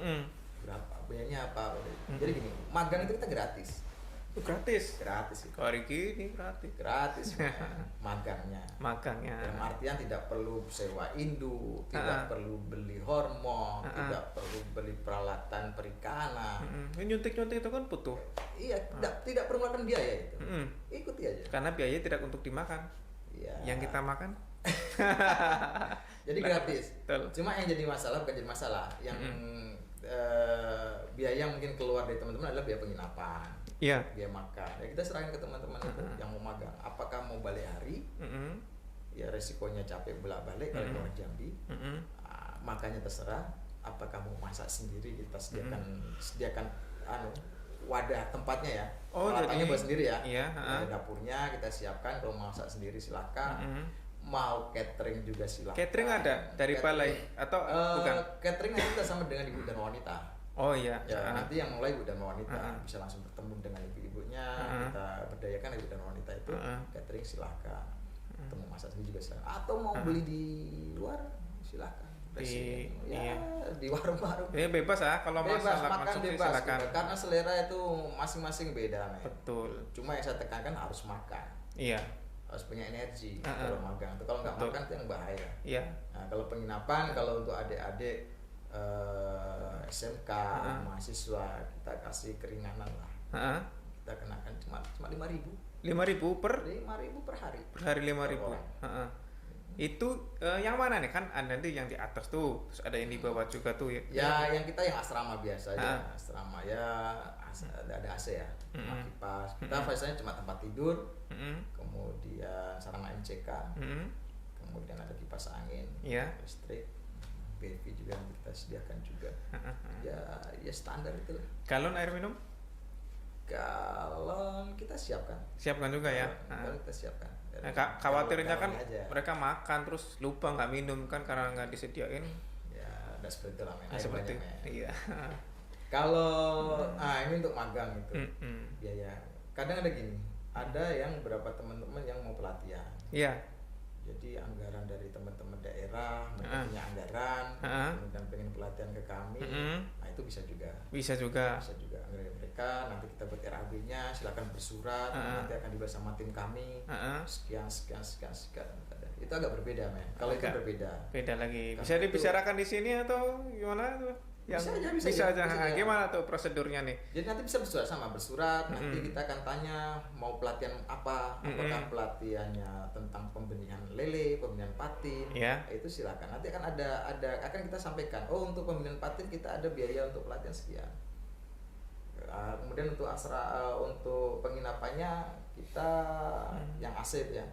Berapa? Biayanya apa? Jadi gini, magang itu kita gratis. Gratis Gitu. Hari gini gratis magangnya. Dalam artian tidak perlu sewa induk, tidak perlu beli hormon, tidak perlu beli peralatan perikanan. Nyuntik itu kan butuh. Iya, tidak perlu makan biaya itu. Ikuti aja. Karena biaya tidak untuk dimakan. Iya. Yang kita makan. Jadi gratis. Betul. Cuma yang jadi masalah bukan jadi masalah. Yang biaya mungkin keluar dari teman-teman adalah biaya penginapan. Iya. Biaya makan. Ya kita serahkan ke teman-teman itu yang mau magang. Apakah mau balik hari? Ya resikonya capek bolak-balik kalau keluar Jambi. Makanya terserah. Apakah mau masak sendiri, kita sediakan wadah tempatnya ya. Peralatannya buat sendiri ya. Iya. Dapurnya kita siapkan. Kalau mau masak sendiri silakan. Mau catering juga silakan. Catering ada dari balai atau bukan? Catering nanti kita sama dengan ibu dan wanita. Oh iya. Ya, nanti yang mulai ibu dan wanita bisa langsung bertemu dengan ibu-ibunya, kita berdayakan ibu dan wanita itu. Catering silakan. Atau mau masak sendiri juga silakan. Atau mau beli di luar silakan. Di warung-warung. Ini bebas ya kalau bebas, masak makan bebas silakan. Gitu. Karena selera itu masing-masing beda, men. Betul. Cuma yang saya tekankan harus makan. Iya. Harus punya energi kalau magang. Kalau nggak makan itu yang bahaya. Iya. Nah, kalau penginapan, kalau untuk adik-adik SMK, mahasiswa, kita kasih keringanan lah. Kita kenakan cuma 5.000. 5.000 per 5.000 per hari. Per hari 5.000. Itu yang mana nih, kan ada nanti yang di atas tuh, terus ada yang di bawah juga tuh ya. Ya, yang kita yang asrama biasa aja. Asrama ya ada AC ya, kipas. Kita fasilitasnya cuma tempat tidur, kemudian sarana MCK, kemudian ada kipas angin, listrik, BV juga yang kita sediakan juga. Ya standar itu lah. Galon air minum? Galon kita siapkan. Siapkan juga ya. Galon kita siapkan. Nah, khawatirnya kan mereka makan terus lupa nggak minum kan karena nggak disediain. Ya, ada seperti itu lah. Seperti iya. Kalau ini untuk magang itu biaya. Kadang ada gini, ada yang beberapa teman-teman yang mau pelatihan. Iya. Jadi anggaran dari teman-teman daerah, mereka punya anggaran, kemudian pengen pelatihan ke kami, nah itu bisa juga. Bisa juga anggaran mereka, nanti kita buat RAB-nya, silakan bersurat, nanti akan dibahas sama tim kami, sekian. itu agak berbeda men. Kalau itu Agak berbeda. Beda lagi. Karena Bisa itu- dibicarakan di sini atau gimana tuh? Bisa aja, bisa bisa aja. aja. Gimana tuh prosedurnya nih? Jadi nanti bisa bersurat, nanti kita akan tanya mau pelatihan apa, apakah pelatihannya tentang pembenihan lele, pembenihan patin, Ya. itu silakan. Nanti akan akan kita sampaikan. Oh untuk pembenihan patin kita ada biaya untuk pelatihan sekian. Kemudian untuk untuk penginapannya kita yang AC ya,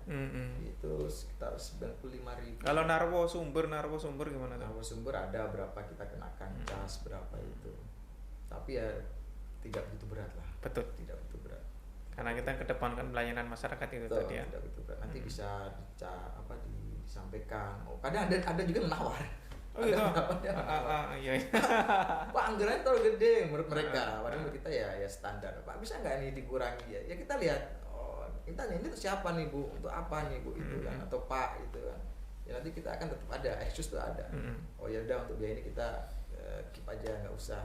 itu sekitar 95.000. Kalau narwo sumber gimana tuh? Narasumber ada berapa kita kenakan cas berapa itu, tapi ya tidak begitu berat lah. Betul. Tidak begitu berat. Karena kita kedepankan pelayanan masyarakat itu Betul, tadi ya. tidak begitu berat. Nanti bisa disampaikan. Oh, kadang ada juga menawar. Oh gitu. Iya. Pak anggarannya terlalu gede menurut mereka. Padahal menurut kita ya standar. Pak bisa nggak ini dikurangi ya? Ya kita lihat. Oh, kita ini tuh siapa nih Bu? Untuk apa nih Bu itu kan? Atau Pak itu kan? Ya nanti kita akan tetap ada. Excuse tuh ada. Oh ya udah untuk biaya ini kita keep aja nggak usah.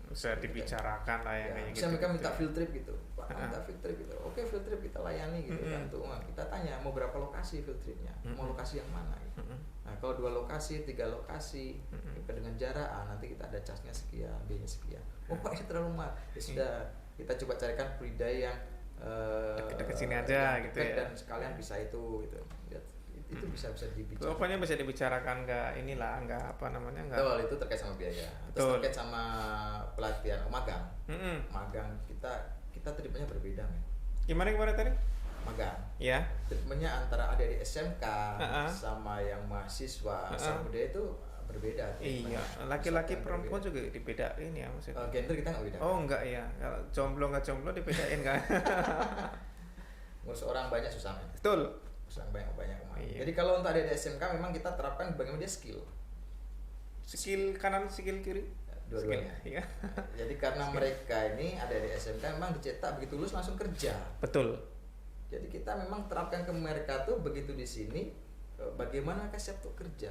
Bisa dibicarakan lah yang Ya, kayak bisa gitu. mereka minta field trip gitu, Pak minta field trip gitu. Oke field trip kita layani gitu kan. Tuh kita tanya mau berapa lokasi field tripnya, mau lokasi yang mana gitu. Nah kalau 2 lokasi, 3 lokasi, dengan jarak, nanti kita ada casnya sekian, biayanya sekian. Oh Pak ini terlalu mahal. Ya sudah, kita coba carikan budaya yang dekat sini aja yang gitu dekat ya. dan sekalian bisa itu gitu. Ya, itu bisa dibicarakan. Pokoknya bisa dibicarakan nggak apa namanya nggak. Betul, itu terkait sama biaya. Terus Betul. terkait sama pelatihan magang. Magang kita treatmentnya berbeda men. Gimana tadi? Magang. Ya. Treatmentnya antara adik-adik SMK sama yang mahasiswa sama budaya itu berbeda. Iya, laki-laki perempuan juga dibedain ya maksudnya. Gender kita nggak beda. Oh enggak ya, kalau jomblo nggak jomblo dibedain kan? Ngurus orang banyak susah men. Betul. Ngurus orang banyak. Iya. Jadi kalau untuk adik-adik SMK memang kita terapkan bagaimana dia skill. Skill kanan, skill kiri. Dua-duanya. Iya. Jadi karena mereka ini adik-adik SMK memang dicetak begitu lulus langsung kerja. Betul. Jadi kita memang terapkan ke mereka tuh begitu di sini bagaimana mereka siap untuk kerja,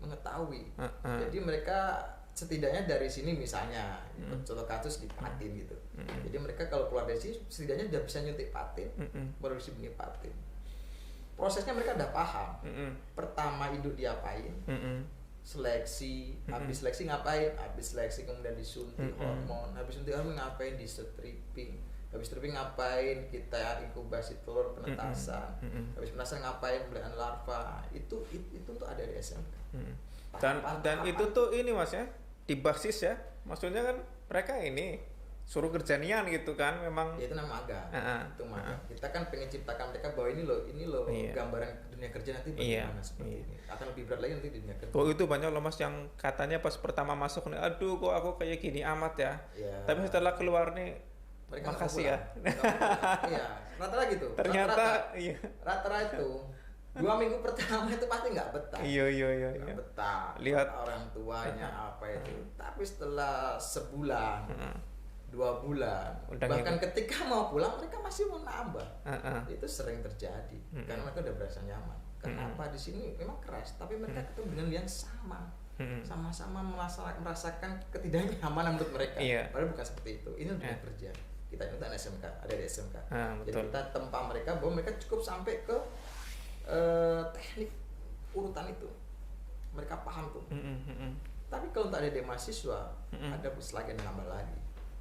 mengetahui. Jadi mereka setidaknya dari sini misalnya contoh kasus di patin gitu. Jadi mereka kalau keluar dari sini setidaknya udah bisa nyuntik patin, baru bisa benih patin. Prosesnya mereka udah paham. Pertama induk diapain, seleksi, habis seleksi ngapain, habis seleksi kemudian disuntik hormon, habis suntik hormon ngapain, di stripping. Habis stripping ngapain, kita inkubasi telur, penetasan. Habis penetasan ngapain, pembelian larva. Itu tuh ada di SMK. Dan itu tuh ini Mas ya, di basis ya. Maksudnya kan mereka ini suruh kerjanian gitu kan, memang. Ya, itu nama magang. Itu magang. Kita kan pengen ciptakan mereka bahwa ini loh Iya. gambaran dunia kerja nanti bagaimana seperti ini. Akan lebih berat lagi nanti di dunia kerja. Oh itu banyak loh Mas yang katanya pas pertama masuk nih, aduh kok aku kayak gini amat ya. Ya. Tapi setelah keluar nih, Mereka makasih ya. Iya, rata-rata gitu. Ternyata iya. Rata-rata itu 2 minggu pertama itu pasti nggak betah. Iya. Nggak betah. Lihat orang tuanya apa itu. Tapi setelah sebulan, 2 bulan, Udah bahkan ngikut. ketika mau pulang mereka masih mau nambah. Itu sering terjadi karena mereka udah berasa nyaman. Kenapa di sini memang keras, tapi mereka ketemu dengan yang sama-sama merasakan ketidaknyamanan menurut mereka. Iya. Padahal bukan seperti itu. Ini dunia kerja. Kita minta SMK, ada di SMK. Jadi betul. kita tempa mereka bahwa mereka cukup sampai ke teknik urutan itu. Mereka paham tuh. Tapi kalau tak ada di mahasiswa, ada lagi yang nambah lagi.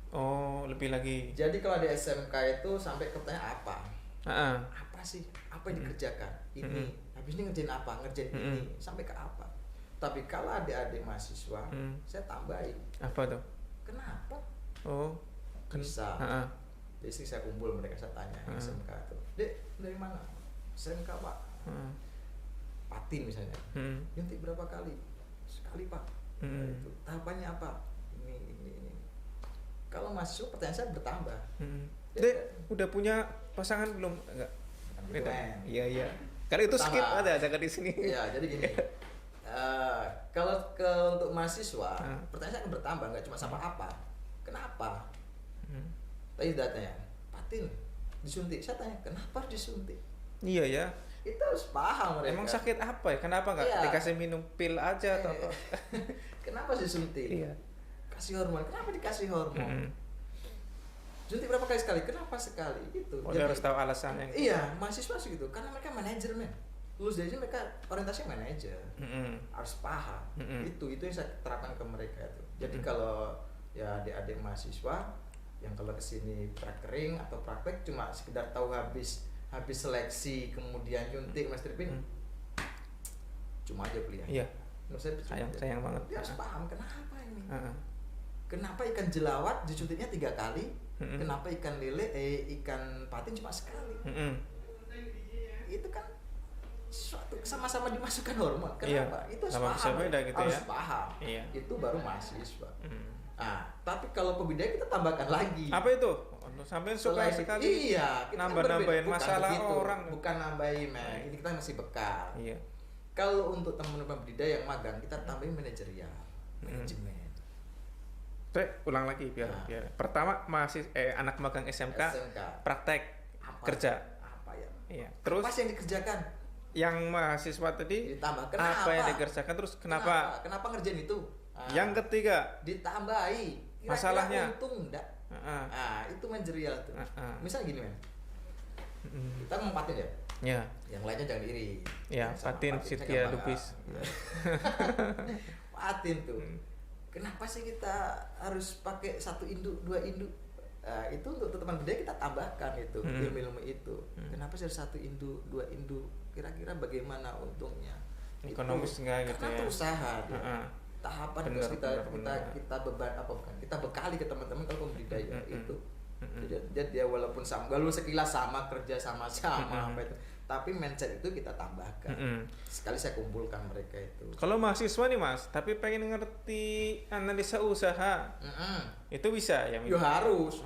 Oh, lebih lagi. Jadi kalau di SMK itu sampai ke pertanyaan apa? Apa sih? Apa yang dikerjakan? Ini. Habis ini ngerjain apa? Ngerjain ini. Sampai ke apa? Tapi kalau adik-adik mahasiswa, saya tambahin. Apa tuh? Kenapa? Oh, Bisa. Jadi sih saya kumpul mereka, saya tanya SMK itu. Dek, dari mana? SMK Pak. Patin misalnya. Nyuntik berapa kali? Sekali Pak. Itu. Tahapannya apa? Ini. Kalau mahasiswa pertanyaan saya bertambah. Dek, udah punya pasangan belum? Enggak. Beda. Iya. Kalau itu skip ada jangan di sini. Iya, jadi gini. Kalau untuk mahasiswa, pertanyaan saya akan bertambah, nggak cuma sama apa. Kenapa? Tadi datanya, Patin disuntik. Saya tanya, kenapa disuntik? Iya ya. Itu harus paham mereka. Emang sakit apa ya? Kenapa nggak Iya. dikasih minum pil aja atau apa? Kenapa disuntik? Iya. Kasih hormon. Kenapa dikasih hormon? Suntik berapa kali sekali? Kenapa sekali? Itu. Oh, dia harus tahu alasannya. Iya, mahasiswa sih gitu. Karena mereka manajemen. lulus dari sini mereka orientasinya manajer, harus paham. Itu yang saya terapkan ke mereka itu. Jadi kalau ya adik-adik mahasiswa yang kalau kesini prakering atau praktek cuma sekedar tahu habis seleksi kemudian nyuntik mas tripping, cuma aja kuliah. Iya. Menurut saya sayang banget. Dia harus paham kenapa ini. Kenapa ikan jelawat disuntiknya 3 kali? Kenapa ikan lele, ikan patin cuma sekali? Itu kan suatu sama-sama dimasukkan hormon. Kenapa? Iya. Itu harus Sama bisa paham. beda gitu harus ya. paham. Iya. Itu baru mahasiswa. Nah, tapi kalau pembudayaan kita tambahkan lagi. Apa itu? Sampai suka sekali. Iya, kita nambah-nambahin masalah begitu, orang. bukan nambahin, ini kita masih bekal. Iya. Kalau untuk teman-teman budidaya yang magang, kita tambahin manajerial, manajemen. Ulang lagi biar. Pertama anak magang SMK. Praktek kerja. Apa ya? Iya. Terus apa sih yang dikerjakan? Yang mahasiswa tadi ditambah. Kenapa? Apa yang dikerjakan terus kenapa? Kenapa ngerjain itu? Yang ketiga ditambahi. Kira-kira masalahnya untung enggak? Itu manajerial tuh. Misal gini men, kita mau patin ya. Ya. Yang lainnya jangan iri. Ya, patin Setia Lubis. Patin tuh. Kenapa sih kita harus pakai 1 induk, 2 induk? Itu untuk teman budaya kita tambahkan itu ilmu-ilmu itu. Kenapa sih harus 1 induk, 2 induk? Kira-kira bagaimana untungnya? Ekonomis enggak gitu ya? Karena itu usaha. Tahapan bener, terus kita beban apa bukan? Kita bekali ke teman-teman kalau pembudidaya itu. Jadi dia walaupun sekilas sama kerja sama-sama apa itu, tapi mindset itu kita tambahkan. Sekali saya kumpulkan mereka itu. Kalau mahasiswa nih mas, tapi pengen ngerti analisa usaha, itu bisa ya? Ya harus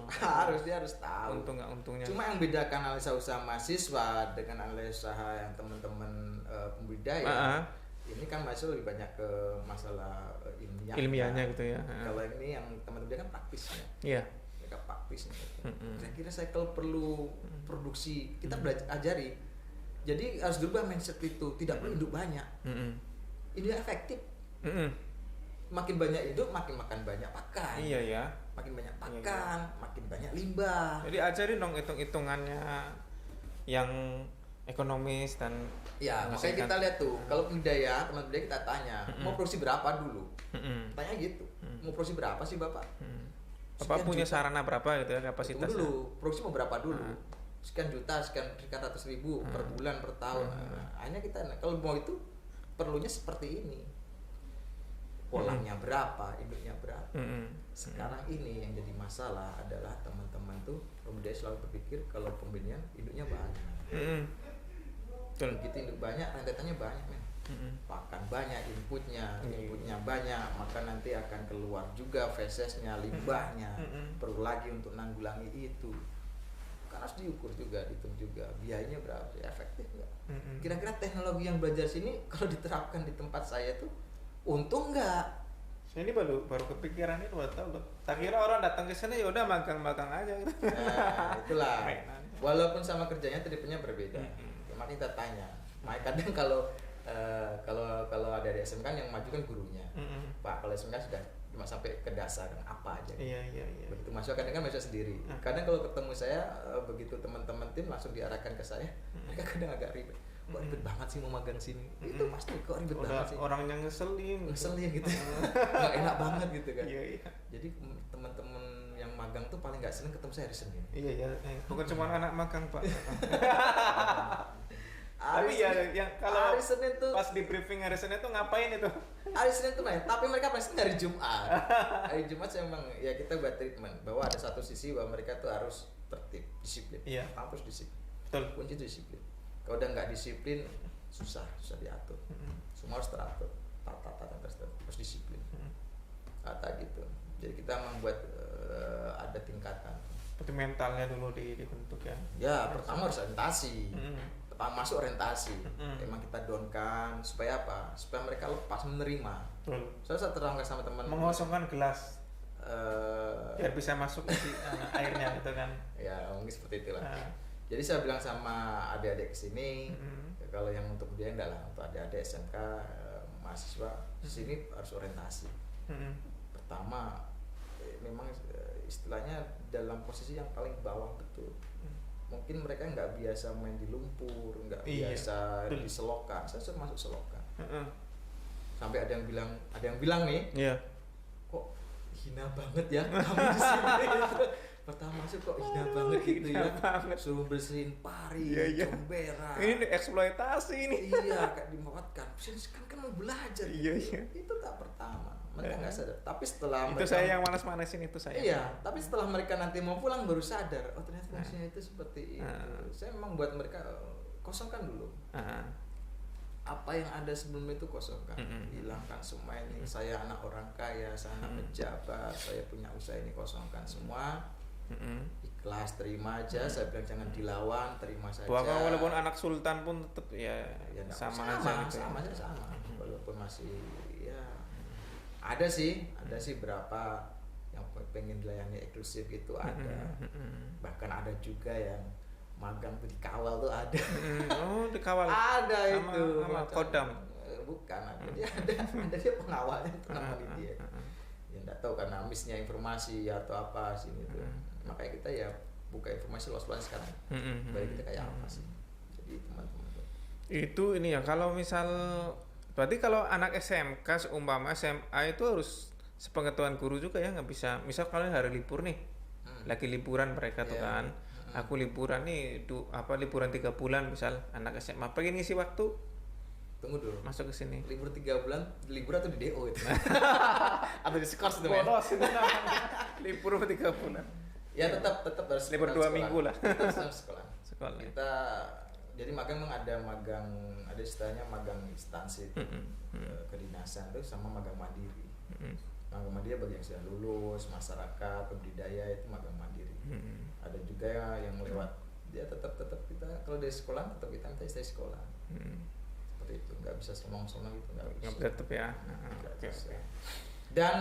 dia harus tahu. Untung nggak untungnya. Cuma yang bedakan analisa usaha mahasiswa dengan analisa usaha yang teman-teman pembudidaya. Ini kan mahasiswa lebih banyak ke masalah ilmiahnya gitu ya. Kalau ini yang teman-teman dia kan praktisnya. Iya. Mereka praktisnya. Kira-kira saya kalau perlu produksi kita belajar ajari. Jadi harus berubah mindset itu. Tidak perlu induk banyak. Ini efektif. Makin banyak induk, makin makan banyak pakan. Iya ya. Makin banyak pakan, makin banyak limbah. Jadi ajarin dong hitung-hitungannya yang ekonomis dan ya makanya kita lihat tuh kalau budaya teman budaya kita tanya mau produksi berapa dulu tanya gitu mau produksi berapa sih bapak bapak punya sarana berapa gitu ya kapasitasnya dulu produksi mau berapa dulu sekian juta sekian ratus ribu per bulan per tahun hanya kita kalau mau itu perlunya seperti ini polanya berapa induknya berapa sekarang ini yang jadi masalah adalah teman-teman tuh pembudidaya selalu berpikir kalau pembudidayaan induknya banyak begitu induk banyak rentetannya banyak men. Pakan banyak inputnya banyak maka nanti akan keluar juga fesesnya limbahnya perlu lagi untuk nanggulangi itu kan harus diukur juga dihitung juga biayanya berapa efektif nggak kira-kira teknologi yang belajar sini kalau diterapkan di tempat saya tuh untung nggak. Saya ini baru kepikiran itu baru tahu loh. Tak kira orang datang ke sana ya udah magang-magang aja gitu. Nah, itulah. Walaupun sama kerjanya tripnya berbeda. Makanya kita tanya. Makanya kadang kalau ada di SMK yang maju kan gurunya. Pak, kalau SMK sudah cuma sampai ke dasar apa aja. Iya. Begitu masuk kadang kan masuk sendiri. Kadang kalau ketemu saya begitu teman-teman tim langsung diarahkan ke saya, mereka kadang agak ribet. Kok ribet banget sih mau magang sini? Itu pasti kok ribet banget sih. Orang yang ngeselin gitu. Nggak enak banget gitu kan. Iya. Jadi teman-teman yang magang tuh paling nggak seneng ketemu saya hari Senin. Iya. Bukan cuma anak magang Pak. Tapi ya yang kalau hari Senin tuh pas di briefing hari Senin tuh ngapain itu? Hari Senin tuh main, tapi mereka pasti hari Jumat. Hari Jumat saya memang ya kita buat treatment bahwa ada satu sisi bahwa mereka tuh harus tertib, disiplin. Iya. Harus disiplin. Betul. Kunci itu disiplin. Kalau udah nggak disiplin susah diatur. Semua harus teratur, harus disiplin. Kata gitu. Jadi kita membuat ada tingkatan. Seperti mentalnya dulu dibentuk ya. Ya pertama harus orientasi. Pertama masuk orientasi. Emang kita downkan supaya apa? Supaya mereka lepas menerima. Saya terangkan sama teman. Mengosongkan gelas. Biar bisa masuk isi airnya gitu kan. Ya mungkin seperti itulah. Jadi saya bilang sama adik-adik kesini, kalau yang untuk dia enggak lah, untuk adik-adik SMK mahasiswa sini harus orientasi. Pertama, memang istilahnya dalam posisi yang paling bawah betul, mungkin mereka nggak biasa main di lumpur, nggak Iya, biasa betul. di selokan. Saya suruh masuk selokan. Sampai ada yang bilang nih, Iya. kok hina banget ya kamu di sini. Pertama masuk kok hina banget gitu Hina ya. banget. Suruh bersihin pari, Iya, iya. comberan. Ini eksploitasi ini. Iya, kayak dimanfaatkan. Kan mau belajar. Iya, gitu. iya. Itu tak pertama. Mereka nggak sadar. Tapi setelah Itu mereka, saya yang manas-manasin itu saya. iya, tapi setelah mereka nanti mau pulang baru sadar, oh ternyata fungsinya itu seperti itu. Saya memang buat mereka kosongkan dulu. Apa yang ada sebelum itu kosongkan, hilangkan semua ini. Saya anak orang kaya, saya anak pejabat, saya punya usaha ini, kosongkan semua. Ikhlas, terima aja. Saya bilang jangan dilawan, terima saja. Bahkan walaupun anak sultan pun tetap ya, Ya, sama aja gitu. sama. Walaupun masih ya ada sih berapa yang pengen dilayani eksklusif gitu ada. Bahkan ada juga yang magang tuh dikawal tuh ada. Oh, dikawal. Ada sama, itu sama macam- kodam. bukan dia ada dia pengawalnya itu namanya dia. Ya enggak tahu karena misnya informasi atau apa sini tuh. Makanya kita ya buka informasi luas-luas sekarang. Baik kita kayak apa sih. Jadi teman-teman tuh. Itu ini ya, kalau misal berarti kalau anak SMK seumpama SMA itu harus sepengetahuan guru juga ya, nggak bisa. Misal kalian hari libur nih, lagi liburan mereka tuh Iya. kan. Aku liburan nih, liburan 3 bulan misal anak SMA pengen ngisi waktu Tunggu dulu. masuk ke sini. Libur 3 bulan, libur atau di DO itu? Atau di skors itu men? Bolos itu namanya. Libur 3 bulan. Ya tetap harus Libur sekolah. 2 minggu lah. Kita harus sekolah. Sekolah. Kita jadi magang memang ada istilahnya magang instansi itu, kedinasan itu sama magang mandiri. Magang mandiri bagi yang sudah lulus, masyarakat, pembudidaya itu magang mandiri. Ada juga yang lewat dia tetap kita kalau dari sekolah tetap kita minta istri sekolah. Seperti itu, nggak bisa somong-somong gitu, nggak bisa. Nggak tetep ya. Nggak Oke, bisa. oke. Dan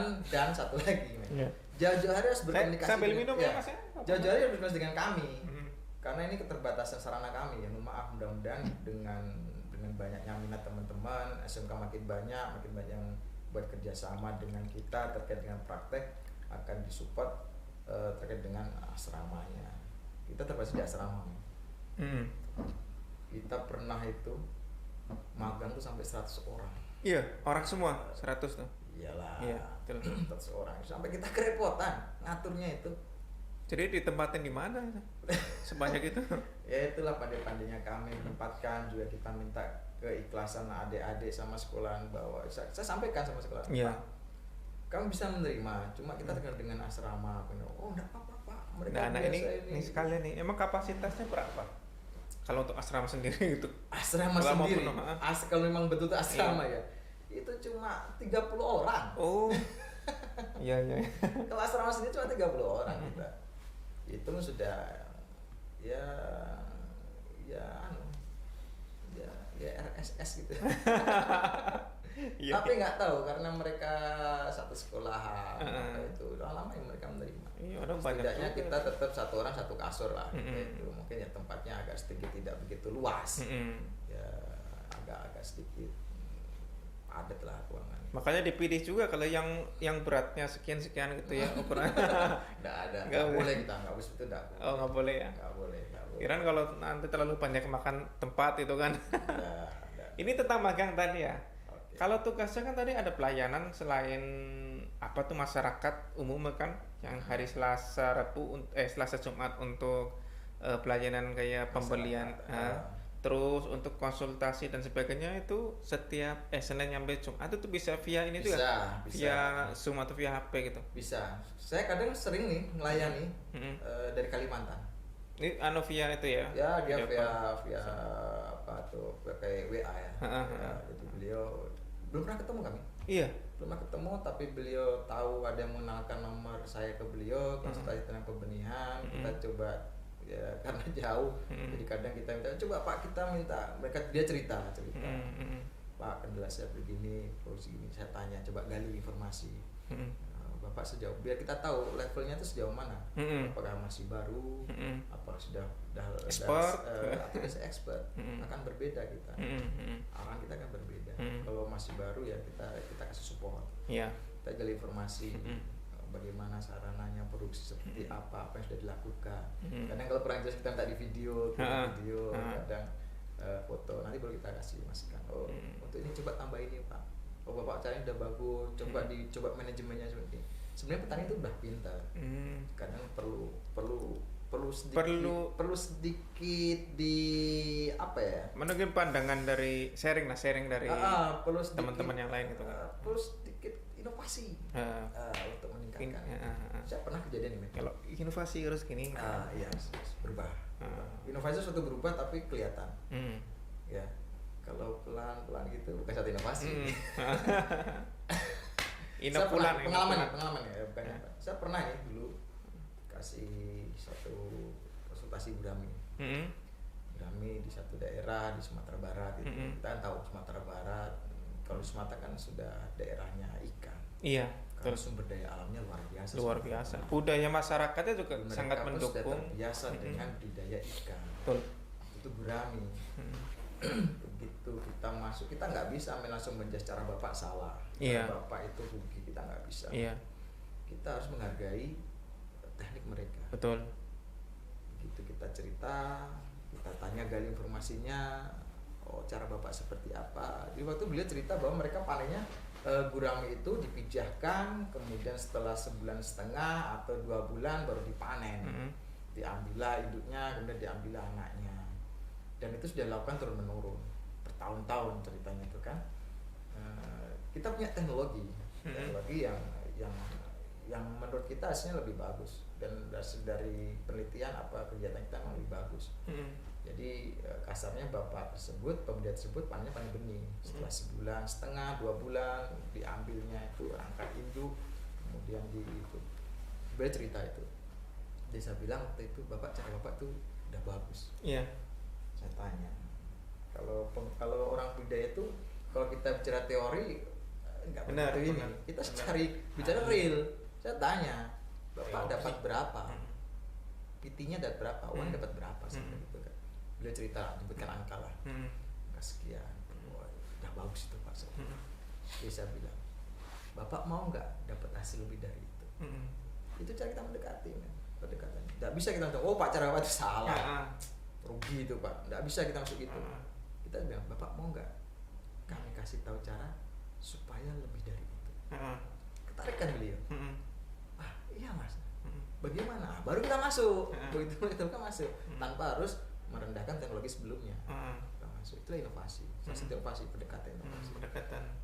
satu lagi, men. Iya. Jauh-jauh hari harus berkomunikasi. Sambil minum ya, ya, Mas ya? Jauh-jauh hari harus berkomunikasi dengan kami. Karena ini keterbatasan sarana kami ya. Mohon maaf, mudah-mudahan dengan banyaknya minat teman-teman, SMK makin banyak yang buat kerjasama dengan kita terkait dengan praktek akan disupport terkait dengan asramanya. Kita terbatas di asrama. Kita pernah itu magang tuh sampai 100 orang. Iya, orang semua 100 tuh. Iyalah. Iya, betul. 100 orang. Sampai kita kerepotan ngaturnya itu. Jadi ditempatin di mana sebanyak itu? Ya itulah pandai-pandainya kami menempatkan, juga kita minta keikhlasan adik-adik sama sekolahan bahwa saya sampaikan sama sekolahan. Iya. Pak, kamu bisa menerima, cuma kita terkait dengan asrama. Oh enggak apa-apa Pak, mereka Nah, biasa ini sekalian nih, emang kapasitasnya berapa? Kalau untuk asrama sendiri itu? Asrama Kalau mau sendiri, penuh, kalau memang betul asrama ya, itu cuma 30 orang. Oh, iya. Kalau asrama sendiri cuma 30 orang kita. Itu sudah ya RSS gitu. Iya. Tapi nggak tahu karena mereka satu sekolahan itu udah lama yang mereka menerima. Iya, orang banyak Setidaknya juga. kita tetap satu orang satu kasur lah. Itu mungkin ya tempatnya agak sedikit tidak begitu luas. Ya agak sedikit padat lah ruangan. Makanya dipilih juga kalau yang beratnya sekian gitu ya ukuran. Nggak boleh kita nggak boleh itu nggak boleh. Oh, nggak boleh ya. Nggak boleh. Kirain kalau nanti terlalu banyak makan tempat itu kan. Nggak. Ini tentang magang tadi ya. Oke. Kalau tugasnya kan tadi ada pelayanan selain apa tuh masyarakat umum kan yang hari Selasa Selasa Jumat untuk pelayanan kayak pembelian terus untuk konsultasi dan sebagainya itu setiap Senin sampai Jumat itu bisa via ini Bisa, juga bisa. via Zoom atau via HP gitu. Bisa. Saya kadang sering nih melayani dari Kalimantan. Ini via itu ya. Ya dia Video via call. apa tuh kayak WA ya. Jadi beliau belum pernah ketemu kami. Iya. Belum pernah ketemu tapi beliau tahu ada yang mengenalkan nomor saya ke beliau konsultasi tentang pembenihan. Kita coba ya karena jauh jadi kadang kita minta coba Pak kita minta dia cerita Pak kendala saya begini terus gini saya tanya coba gali informasi. Bapak sejauh biar kita tahu levelnya itu sejauh mana, apakah masih baru, apakah sudah expert atau sudah expert, akan berbeda kita, arahan kita akan berbeda. Kalau masih baru ya kita kasih support, Iya. kita gali informasi, bagaimana sarananya, produksi seperti apa yang sudah dilakukan. Kadang kalau kurang jelas kita minta di video, kadang foto, nanti baru kita kasih masukan. Oh, untuk ini coba tambah ini Pak. Oh Bapak caranya udah bagus, coba manajemennya seperti ini. Sebenarnya petani itu udah pintar. Kadang perlu sedikit di apa ya? Menunggu pandangan dari sharing dari teman-teman yang lain gitu kan. Perlu sedikit inovasi untuk meningkatkan. Saya pernah kejadian ini. Kalau inovasi harus gini. Iya, berubah. Inovasi suatu berubah tapi kelihatan. Ya, kalau pelan-pelan gitu bukan satu inovasi. Pengalaman ya, bukan apa. Saya pernah ya dulu kasih satu konsultasi gurami. Gurami di satu daerah di Sumatera Barat gitu. Kita tahu Sumatera Barat, kalau di Sumatera kan sudah daerahnya ikan. Iya. Karena sumber daya alamnya luar biasa. Luar biasa. Budaya masyarakatnya juga sangat mendukung. Sudah terbiasa dengan budaya ikan. Betul. Itu gurami. Begitu kita masuk, kita nggak bisa langsung menjudge cara Bapak salah. Iya. Bapak itu rugi, kita nggak bisa. Iya. Kita harus menghargai teknik mereka. Betul. Begitu kita cerita, kita tanya gali informasinya. Oh, cara Bapak seperti apa? Jadi waktu beliau cerita bahwa mereka panennya gurami itu dipijahkan, kemudian setelah 1,5 bulan atau 2 bulan baru dipanen. Diambillah induknya, kemudian diambillah anaknya. Dan itu sudah dilakukan turun menurun bertahun-tahun ceritanya itu kan. Kita punya teknologi yang menurut kita hasilnya lebih bagus, dan dari penelitian kegiatan kita memang lebih bagus. Jadi kasarnya bapak tersebut, pemuda tersebut panennya panen benih setelah 1,5 bulan, 2 bulan diambilnya itu angkat induk, kemudian itu beliau cerita itu. Jadi saya bilang waktu itu cara bapak tuh udah bagus. Iya. Saya tanya, kalau orang budaya itu kalau kita bicara teori nggak benar ini. Kita cari bicara real. Saya tanya, Bapak dapat berapa? PT-nya dapat berapa? Uang dapat berapa? Sampai gitu kan. Beliau cerita, sebutkan angka lah. Angka sekian. Wah, udah bagus itu Pak. Jadi saya bilang, Bapak mau nggak dapat hasil lebih dari itu? Itu cara kita mendekati, pendekatan. Nggak bisa kita bilang, oh Pak cara Bapak itu salah. Rugi itu Pak. Nggak bisa kita masuk itu. Kita bilang, Bapak mau nggak kami kasih tahu cara supaya lebih dari itu? Ketarikan beliau. Iya Mas. Bagaimana? Baru kita masuk. Begitu kita masuk tanpa harus merendahkan teknologi sebelumnya. Kita masuk. Itulah inovasi. Salah inovasi, pendekatan inovasi.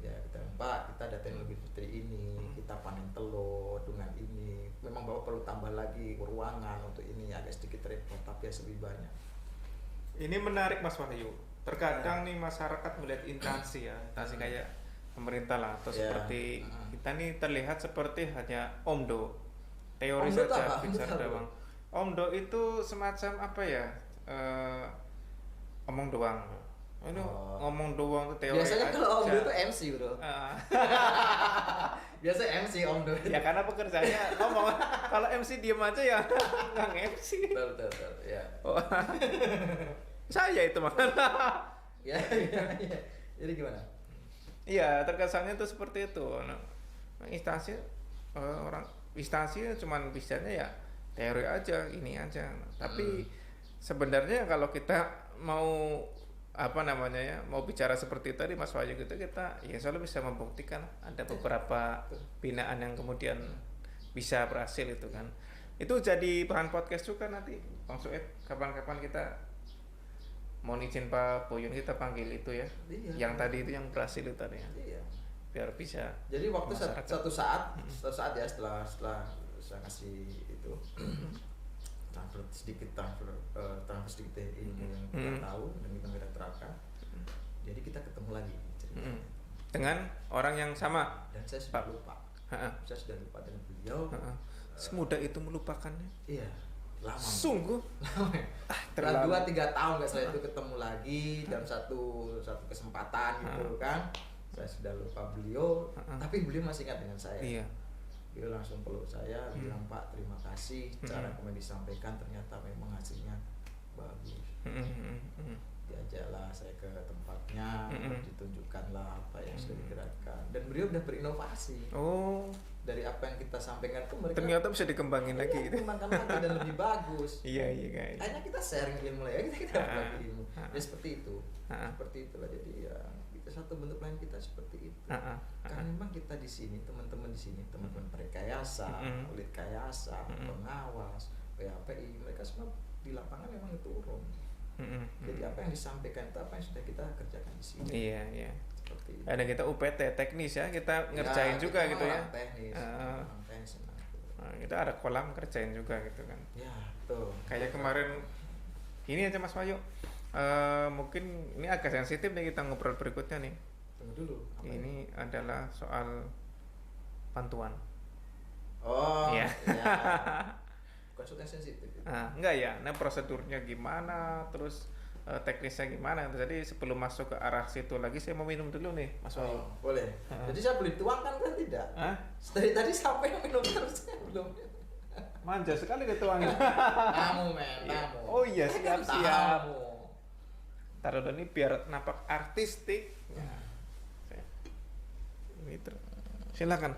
Ya kita Pak, kita ada teknologi seperti ini, kita panen telur dengan ini. Memang Bapak perlu tambah lagi ruangan untuk ini, agak sedikit repot tapi lebih banyak. Ini menarik Mas Wahyu. Terkadang nih masyarakat melihat instansi kayak pemerintah lah, atau seperti kita nih terlihat seperti hanya omdo, teori omdo saja, bicara doang. Omdo itu semacam apa ya? Omong doang. Itu ngomong doang itu teori. Biasanya kalau omdo itu MC bro. Biasa MC omdo. Ya karena pekerjaannya ngomong. Kalau MC diem aja ya nggak MC. Betul. Ya. Saya itu makanya. Ya. Jadi gimana? Iya, terkesannya tuh seperti itu. Nah, instansi cuman bisanya ya teori aja, ini aja. Tapi sebenarnya kalau kita mau mau bicara seperti tadi Mas Wahyu gitu, kita ya selalu bisa membuktikan ada beberapa binaan yang kemudian bisa berhasil itu kan. Itu jadi bahan podcast juga nanti Bang Sued, kapan-kapan kita mohon izin Pak Boyun kita panggil itu ya. Iya. Yang tadi itu yang berhasil itu tadi ya. Iya. Biar bisa. Jadi waktu satu saat ya setelah saya kasih itu transfer sedikit ilmu yang kita tahu dan kita terapkan. Jadi kita ketemu lagi ceritanya. Dengan orang yang sama. Dan saya sudah lupa. Saya sudah lupa dengan beliau. Semudah itu melupakannya. Iya. Lama. Sungguh. Lama. 2-3 tahun setelah itu ketemu lagi dalam satu kesempatan gitu kan. Saya sudah lupa beliau, tapi beliau masih ingat dengan saya. Iya. Beliau langsung peluk saya, bilang Pak terima kasih, cara kami disampaikan ternyata memang hasilnya bagus. diajaklah saya ke tempatnya, ditunjukkanlah apa yang sudah digerakkan, dan beliau udah berinovasi. Oh, Dari apa yang kita sampaikan tuh mereka ternyata bisa dikembangin lagi gitu. kembangkan lagi dan lebih bagus. Iya guys. Akhirnya kita sharing ilmu lah ya, kita berbagi ilmu. Ya seperti itu. Seperti itulah, jadi ya kita satu bentuk lain kita seperti itu. Karena memang kita di sini, teman-teman di sini, teman-teman Prekayasa, Ulit Kayasa, pengawas, PAPI, mereka semua di lapangan memang turun. Jadi apa yang disampaikan itu apa yang sudah kita kerjakan di sini. Iya. Seperti itu. Ada kita UPT teknis ya, kita ngerjain juga kita gitu ya. Teknis, orang teknis. Nah, kita ada kolam kerjain juga gitu kan. Ya, betul. Kayak kemarin ini aja Mas Wahyu. Mungkin ini agak sensitif nih kita ngobrol berikutnya nih. Tunggu dulu. Ini adalah soal bantuan. Oh, iya. Bukan suka sensitif. Enggak ya. Nah, prosedurnya gimana, terus teknisnya gimana. Jadi sebelum masuk ke arah situ lagi saya mau minum dulu nih, Mas Wahyu. Boleh. Jadi saya boleh tuangkan kan tidak? Dari tadi sampai minum terus saya belum. Manja sekali ketuanya. Tamu men, tamu. Oh iya, siap. Tamu. Taruh dulu nih biar nampak artistik. Ini silakan.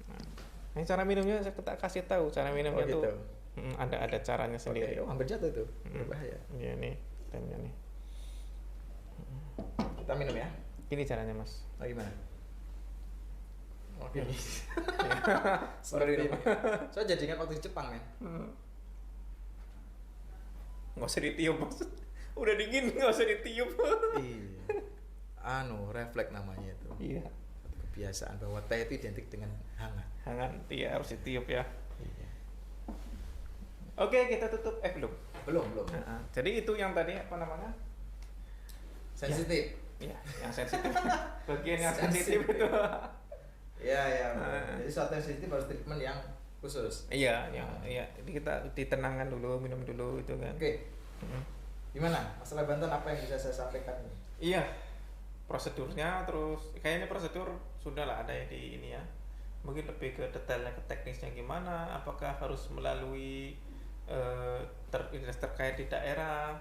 Nah, ini cara minumnya saya kasih tahu cara minumnya gitu. tuh. Ada caranya sendiri. Oh, hampir jatuh tuh. Berbahaya. Iya nih, temnya nih. Kita minum ya. Ini caranya, Mas. Oh, gimana? Oke. Seperti ini. Saya jadi ingat waktu di Jepang, men. Nggak usah ditiup, Mas. Udah dingin, nggak usah ditiup. Iya. Refleks namanya itu. Iya. Kebiasaan bahwa teh itu identik dengan hangat. Hangat, iya harus ditiup ya. Iya. Oke, kita tutup. Belum. Belum. Jadi itu yang tadi apa namanya? Sensitif. Iya, yang sensitif. Bagian yang sensitif itu. Iya. Jadi suatu yang sensitif harus treatment yang khusus. Iya. Jadi kita ditenangkan dulu, minum dulu itu kan. Oke. Gimana? Masalah bantuan apa yang bisa saya sampaikan? Iya. Prosedurnya terus kayaknya prosedur sudah lah ada ya di ini ya. Mungkin lebih ke detailnya, ke teknisnya gimana, apakah harus melalui terkait di daerah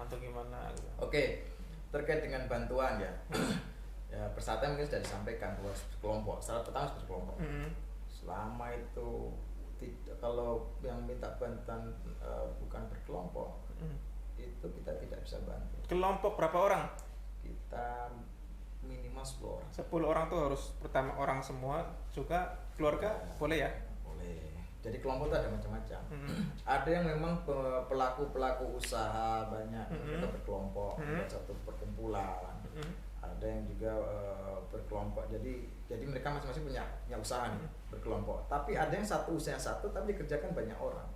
atau gimana gitu. Oke, terkait dengan bantuan ya. Ya persyaratan mungkin sudah disampaikan bahwa berkelompok. Syarat pertama harus berkelompok. Selama itu kalau yang minta bantuan bukan berkelompok, itu kita tidak bisa bantu. Kelompok berapa orang? Kita minimal 10 orang. 10 orang tuh harus pertama orang semua, juga keluarga boleh ya? Boleh. Jadi kelompok itu ada macam-macam. Ada yang memang pelaku usaha banyak, kita berkelompok, satu perkumpulan. Ada yang juga berkelompok. Jadi mereka masing-masing punya usaha nih, berkelompok. Tapi ada yang satu usaha satu tapi dikerjakan banyak orang.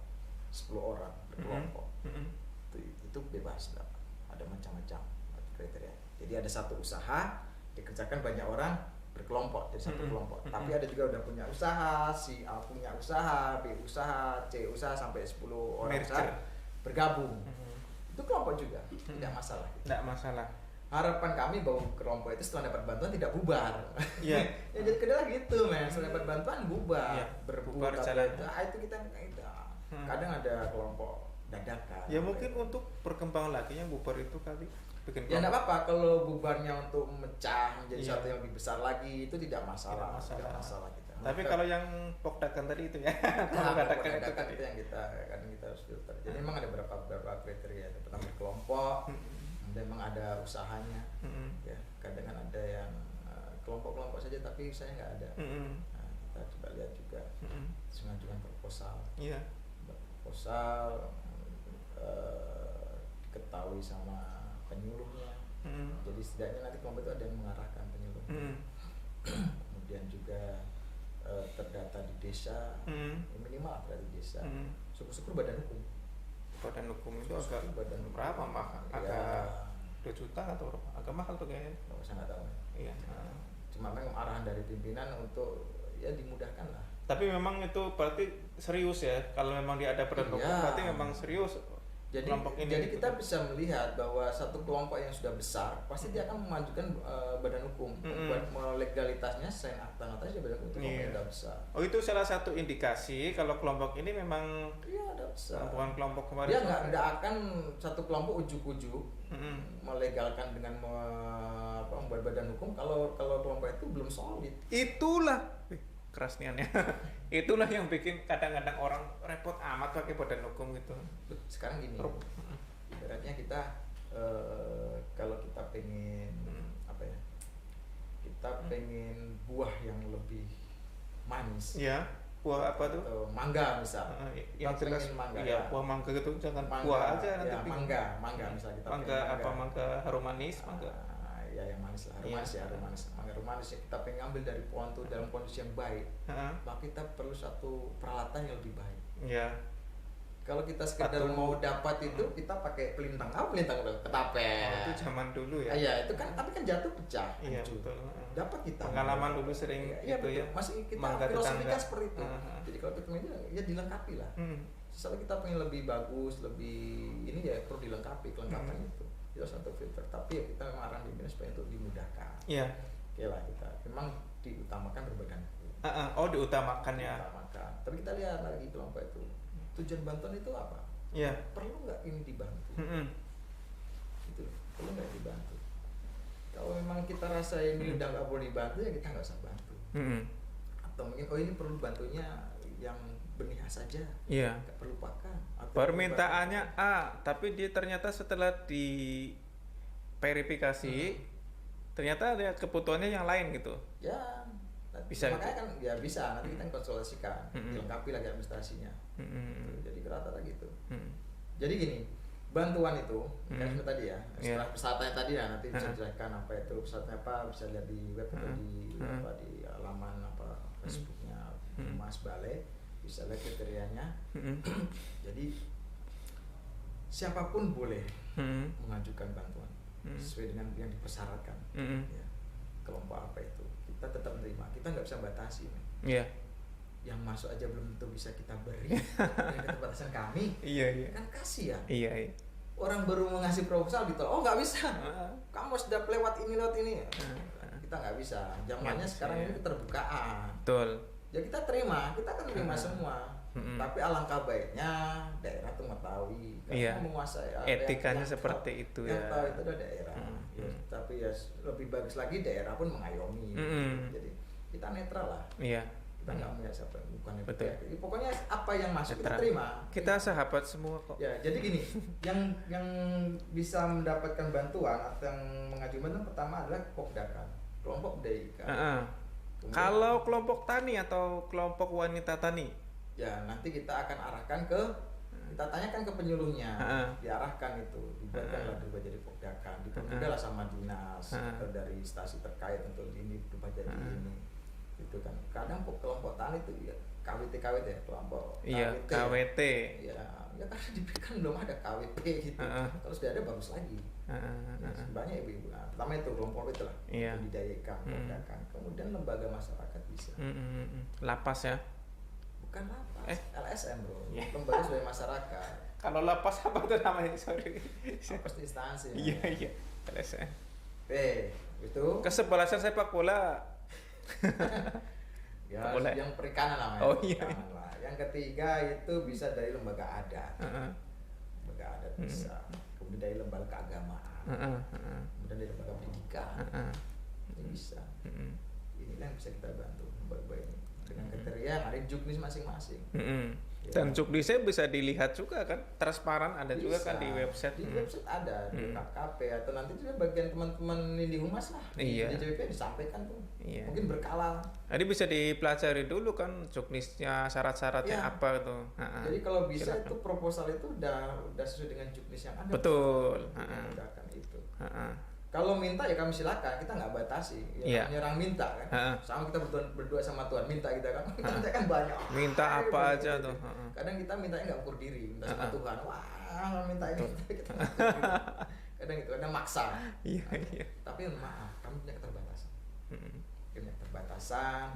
10 orang berkelompok. Itu bebas, ada macam-macam kriteria. Jadi ada satu usaha dikerjakan banyak orang berkelompok, jadi satu kelompok. Tapi ada juga udah punya usaha, si A punya usaha, B usaha, C usaha sampai 10 orang usaha bergabung. Itu kelompok juga, tidak masalah. Tidak masalah. Harapan kami bahwa kelompok itu setelah dapat bantuan tidak bubar. Iya. Ya jadi kedua gitu, men. Setelah dapat bantuan bubar, berbubar jalan. Itu kita kadang ada kelompok dadakan. Ya mungkin untuk perkembangan lagi yang bubar itu kali bikin ya enggak apa-apa kalau bubarnya untuk memecah menjadi satu yang lebih besar lagi, itu tidak masalah. Tidak masalah kita. Tapi kalau yang pokdakan tadi itu ya, pokdakan itu yang kita harus filter. Jadi memang ada beberapa kriteria. Pertama kelompok, memang ada usahanya. Ya, kadang ada yang kelompok-kelompok saja tapi usahanya nggak ada. Nah, kita coba lihat juga. Mengajukan proposal. Iya. Proposal diketahui sama penyuluhnya. Jadi setidaknya nanti kelompok itu ada yang mengarahkan penyuluh. Kemudian juga terdata di desa, minimal terdata di desa. Syukur-syukur badan hukum. Badan hukum itu agak berapa mahal? Agak 2 juta atau berapa? Agak mahal tuh kayaknya. Saya nggak tahu. Iya. Cuma memang arahan dari pimpinan untuk ya dimudahkan lah. Tapi memang itu berarti serius ya. Kalau memang dia ada badan hukum berarti memang serius. kelompok ini. Jadi kita bisa melihat bahwa satu kelompok yang sudah besar pasti dia akan memajukan badan hukum buat legalitasnya selain akta notaris badan hukum itu kelompok yang udah besar. Oh, itu salah satu indikasi kalau kelompok ini memang udah besar. Bukan kelompok kemarin. Dia nggak akan satu kelompok ujuk-ujuk melegalkan dengan membuat badan hukum kalau kelompok itu belum solid. Itulah keras niannya. Itulah yang bikin kadang-kadang orang repot amat pakai badan hukum gitu. Sekarang gini, ibaratnya kita kalau kita pengen apa ya, kita pengen buah yang lebih manis. Ya, buah apa tuh? Mangga misal. Yang jelas mangga. Iya, buah mangga gitu, jangan mangga, buah aja nanti. Ya, mangga misal kita. Mangga apa mangga harum manis, mangga. Ya yang manis lah, harum manis. Mangga harum manis ya kita pengen ambil dari pohon tuh dalam kondisi yang baik. Maka kita perlu satu peralatan yang lebih baik. Iya. Kalau kita sekedar mau dapat itu kita pakai pelintang ketapel. Oh, itu zaman dulu ya. Iya, itu kan tapi kan jatuh pecah. Iya, betul. Dapat kita. Pengalaman dulu sering ya, itu ya. Masih kita mangga filosofikan seperti itu. Jadi kalau kita ini ya dilengkapi lah. Misalnya kita pengen lebih bagus, lebih ini ya perlu dilengkapi kelengkapan itu. Itu satu filter. Tapi ya kita memang arah di supaya untuk dimudahkan. Iya. Oke lah kita. Memang diutamakan berbadan. Oh, diutamakan ya. Diutamakan. Tapi kita lihat lagi kelompok itu. Tujuan bantuan itu apa? Iya. Perlu nggak ini dibantu? Gitu. Perlu nggak dibantu? Kalau memang kita rasa ini udah nggak perlu dibantu ya kita nggak usah bantu. Atau mungkin ini perlu bantunya yang benih saja. Iya. Nggak perlu pakan. Permintaannya A, tapi dia ternyata setelah diverifikasi ternyata ada kebutuhannya yang lain gitu. Ya. Bisa makanya gitu. kan ya bisa nanti kita konsultasikan, dilengkapi lagi administrasinya. Jadi rata-rata gitu. Jadi gini, bantuan itu kan tadi ya, setelah pesertanya tadi ya nanti bisa dijelaskan apa itu pesertanya apa, bisa lihat di web atau di di halaman Facebooknya Mas Balai, bisa lihat kriterianya. Jadi siapapun boleh mengajukan bantuan sesuai dengan yang dipersyaratkan. Ya, kelompok apa itu kita tetap menerima, kita nggak bisa batasi. Iya. Yang masuk aja belum tentu bisa kita beri. Dengan keterbatasan kami. Iya. Kan kasih ya. Iya. Orang baru mengasih proposal ditolak, oh nggak bisa. Kamu sudah lewat ini. Kita nggak bisa. Zamannya sekarang ini keterbukaan. Betul. Ya kita terima, kita akan terima semua. Tapi alangkah baiknya daerah tuh mengetahui, karena menguasai. Etikanya seperti itu ya. Yang tahu itu adalah daerah. Ya, tapi ya lebih bagus lagi daerah pun mengayomi. Jadi kita netral lah. Iya. Kita nggak melihat siapa, bukan itu. Betul. Jadi pokoknya apa yang masuk kita terima. Kita sahabat semua kok. Ya, jadi gini, yang bisa mendapatkan bantuan atau yang mengajukan bantuan pertama adalah Pokdakan, kelompok budaya ikan. Kalau kelompok tani atau kelompok wanita tani, ya nanti kita akan arahkan ke, kita tanyakan ke penyuluhnya, diarahkan itu, dibuatkanlah berubah jadi Pokdakan, dipermudah lah sama dinas atau dari instansi terkait untuk ini berubah jadi ini. Itu kan kadang kelompok tani itu ya KWT ya kelompok KWT ya karena diberikan belum ada KWP gitu. Kalau sudah ada bagus lagi. Banyak ibu-ibu. Pertama itu kelompok itu lah, budidaya ikan, Pokdakan. Kemudian lembaga masyarakat bisa. Lapas ya? Bukan lapas, LSM bro, lembaga swadaya masyarakat. Kalau lapas apa tuh namanya? Sorry. Lapas di instansi. Iya, LSM. Itu kesebelasan sepak bola. Ya, yang perikanan namanya. Oh iya. Yang ketiga itu bisa dari lembaga adat. Lembaga adat bisa. Kemudian dari lembaga keagamaan. Kemudian dari lembaga pendidikan. Ini bisa. Inilah yang bisa kita bantu lembaga ini dengan kriteria yang ada di juknis masing-masing. Dan juknisnya bisa dilihat juga kan, transparan ada bisa. Juga kan di website. Di website ada, di KKP atau nanti juga bagian teman-teman di humas lah. Di JWP disampaikan tuh. Mungkin berkala. Jadi bisa dipelajari dulu kan juknisnya, syarat-syaratnya apa itu. Jadi kalau bisa itu proposal itu udah sesuai dengan juknis yang ada. Betul. Menggunakan itu. Kalau minta ya kami silakan, kita nggak batasi. Nyerang minta kan. Sama kita berdua sama Tuhan minta kita kan. Minta kan banyak. Minta apa aja tuh. Kadang kita mintanya nggak ukur diri, minta sama Tuhan. Wah, minta ini kita. Kadang itu, kadang maksa. Iya. Tapi maaf, kami punya keterbatasan. Punya keterbatasan.